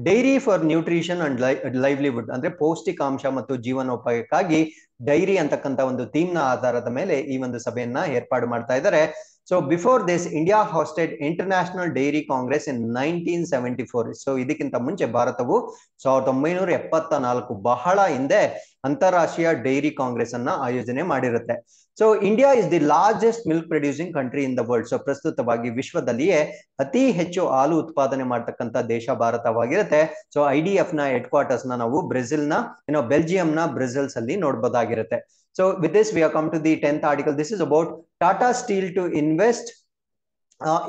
dairy for nutrition and livelihood ಅಂದ್ರೆ ಪೌಷ್ಟಿಕಾಂಶ ಮತ್ತು ಜೀವನೋಪಾಯಕ್ಕಾಗಿ ಡೈರಿ ಅಂತಕ್ಕಂಥ ಒಂದು ಥೀಮ್ ನ ಆಧಾರದ ಮೇಲೆ ಈ ಒಂದು ಸಭೆಯನ್ನ ಏರ್ಪಾಡು ಮಾಡ್ತಾ ಇದ್ದಾರೆ. So before this India hosted international dairy Congress in 1974. So ಇದಕ್ಕಿಂತ ಮುಂಚೆ ಭಾರತವು 1974 ಬಹಳ ಹಿಂದೆ ಅಂತಾರಾಷ್ಟ್ರೀಯ ಡೈರಿ ಕಾಂಗ್ರೆಸ್ ಅನ್ನ ಆಯೋಜನೆ ಮಾಡಿರುತ್ತೆ. So India is the largest milk producing country in the world. So ಪ್ರಸ್ತುತವಾಗಿ ವಿಶ್ವದಲ್ಲಿಯೇ ಅತಿ ಹೆಚ್ಚು ಹಾಲು ಉತ್ಪಾದನೆ ಮಾಡತಕ್ಕಂತ ದೇಶ ಭಾರತವಾಗಿರುತ್ತೆ. ಸೊ ಐಡಿಎಫ್ ನ ಹೆಡ್ ಕ್ವಾರ್ಟರ್ಸ್ ನ ನಾವು ಬ್ರೆಜಿಲ್ ನ ಬೆಲ್ಜಿಯಂ ನ ಬ್ರೆಸಲ್ಸ್ ಅಲ್ಲಿ ನೋಡಬಹುದಾಗಿರುತ್ತೆ. So with this we have come to the 10th article. This is about Tata Steel to invest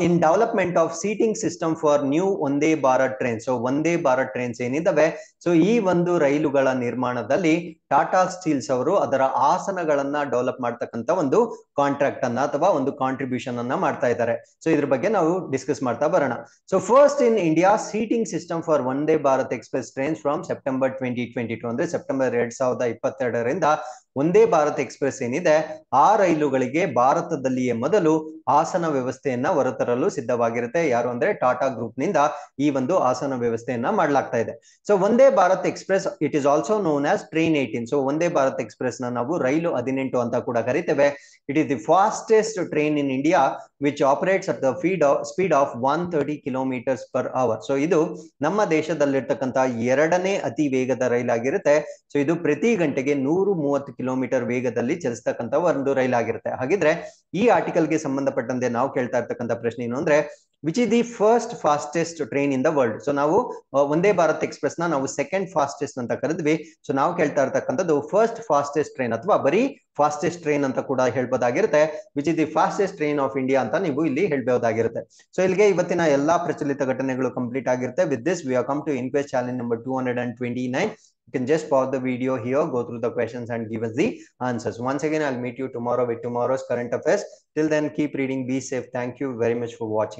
in development of seating system for new Vande Bharat trains. So Vande Bharat trains ಏನಿದಾವೆ ಸೊ ಈ ಒಂದು ರೈಲುಗಳ ನಿರ್ಮಾಣದಲ್ಲಿ ಟಾಟಾ ಸ್ಟೀಲ್ಸ್ ಅವರು ಅದರ ಆಸನಗಳನ್ನ ಡೆವಲಪ್ ಮಾಡ್ತಕ್ಕಂತ ಒಂದು ಕಾಂಟ್ರಾಕ್ಟ್ ಅನ್ನ ಅಥವಾ ಒಂದು ಕಾಂಟ್ರಿಬ್ಯೂಷನ್ ಅನ್ನ ಮಾಡ್ತಾ ಇದ್ದಾರೆ. ಸೊ ಇದ್ರ ಬಗ್ಗೆ ನಾವು ಡಿಸ್ಕಸ್ ಮಾಡ್ತಾ ಬರೋಣ. So first in India seating system for Vande Bharat express trains from September 2022 ಅಂದ್ರೆ ಸೆಪ್ಟೆಂಬರ್ 2022ರಿಂದ ವಂದೇ ಭಾರತ್ ಎಕ್ಸ್ಪ್ರೆಸ್ ಏನಿದೆ ಆ ರೈಲುಗಳಿಗೆ ಭಾರತದಲ್ಲಿಯೇ ಮೊದಲು ಆಸನ ವ್ಯವಸ್ಥೆಯನ್ನ ಹೊರತರಲು ಸಿದ್ಧವಾಗಿರುತ್ತೆ. ಯಾರು ಅಂದ್ರೆ ಟಾಟಾ ಗ್ರೂಪ್ ನಿಂದ ಈ ಒಂದು ಆಸನ ವ್ಯವಸ್ಥೆಯನ್ನ ಮಾಡಲಾಗ್ತಾ ಇದೆ. So Vande Bharat express it is also known as train 18. So Vande Bharat express ನ ನಾವು ರೈಲು 18 ಅಂತ ಕೂಡ ಕರಿತೇವೆ. It is the fastest train in India which operates at the speed of 130 kilometres per hour. So ಇದು ನಮ್ಮ ದೇಶದಲ್ಲಿರ್ತಕ್ಕಂಥ ಎರಡನೇ ಅತಿ ವೇಗದ ರೈಲ್ ಆಗಿರುತ್ತೆ. ಸೊ ಇದು ಪ್ರತಿ ಗಂಟೆಗೆ 130 ಕಿಲೋಮೀಟರ್ ವೇಗದಲ್ಲಿ ಚಲಿಸ್ತಕ್ಕಂಥ ಒಂದು ರೈಲ್ ಆಗಿರುತ್ತೆ. ಹಾಗಿದ್ರೆ ಈ ಆರ್ಟಿಕಲ್ಗೆ ಸಂಬಂಧಪಟ್ಟಂತೆ ನಾವು ಕೇಳ್ತಾ ಇರ್ತಕ್ಕಂಥ ಪ್ರಶ್ನೆ ಏನು ಅಂದ್ರೆ which is the first fastest train in the world. So ನಾವು ವಂದೇ ಭಾರತ್ ಎಕ್ಸ್ಪ್ರೆಸ್ ನ ನಾವು ಸೆಕೆಂಡ್ ಫಾಸ್ಟೆಸ್ಟ್ ಅಂತ ಕರೆದ್ವಿ. ಸೊ ನಾವು ಕೇಳ್ತಾ ಇರ್ತಕ್ಕಂಥದ್ದು ಫಸ್ಟ್ ಫಾಸ್ಟೆಸ್ಟ್ ಟ್ರೈನ್ ಅಥವಾ ಬರೀ ಫಾಸ್ಟೆಸ್ಟ್ ಟ್ರೈನ್ ಅಂತ ಕೂಡ ಹೇಳ್ಬೋದಾಗಿರುತ್ತೆ. Which is the fastest train of India ಅಂತ ನೀವು ಇಲ್ಲಿ ಹೇಳ್ಬಹುದಾಗಿರುತ್ತೆ. ಸೊ ಇಲ್ಲಿಗೆ ಇವತ್ತಿನ ಎಲ್ಲಾ ಪ್ರಚಲಿತ ಘಟನೆಗಳು ಕಂಪ್ಲೀಟ್ ಆಗಿರುತ್ತೆ. With this we have come to Inquest challenge number 229. You can just pause the video here, go through the questions and give us the answers. Once again, I'll meet you tomorrow with tomorrow's current affairs. Till then, keep reading, be safe. Thank you very much for watching.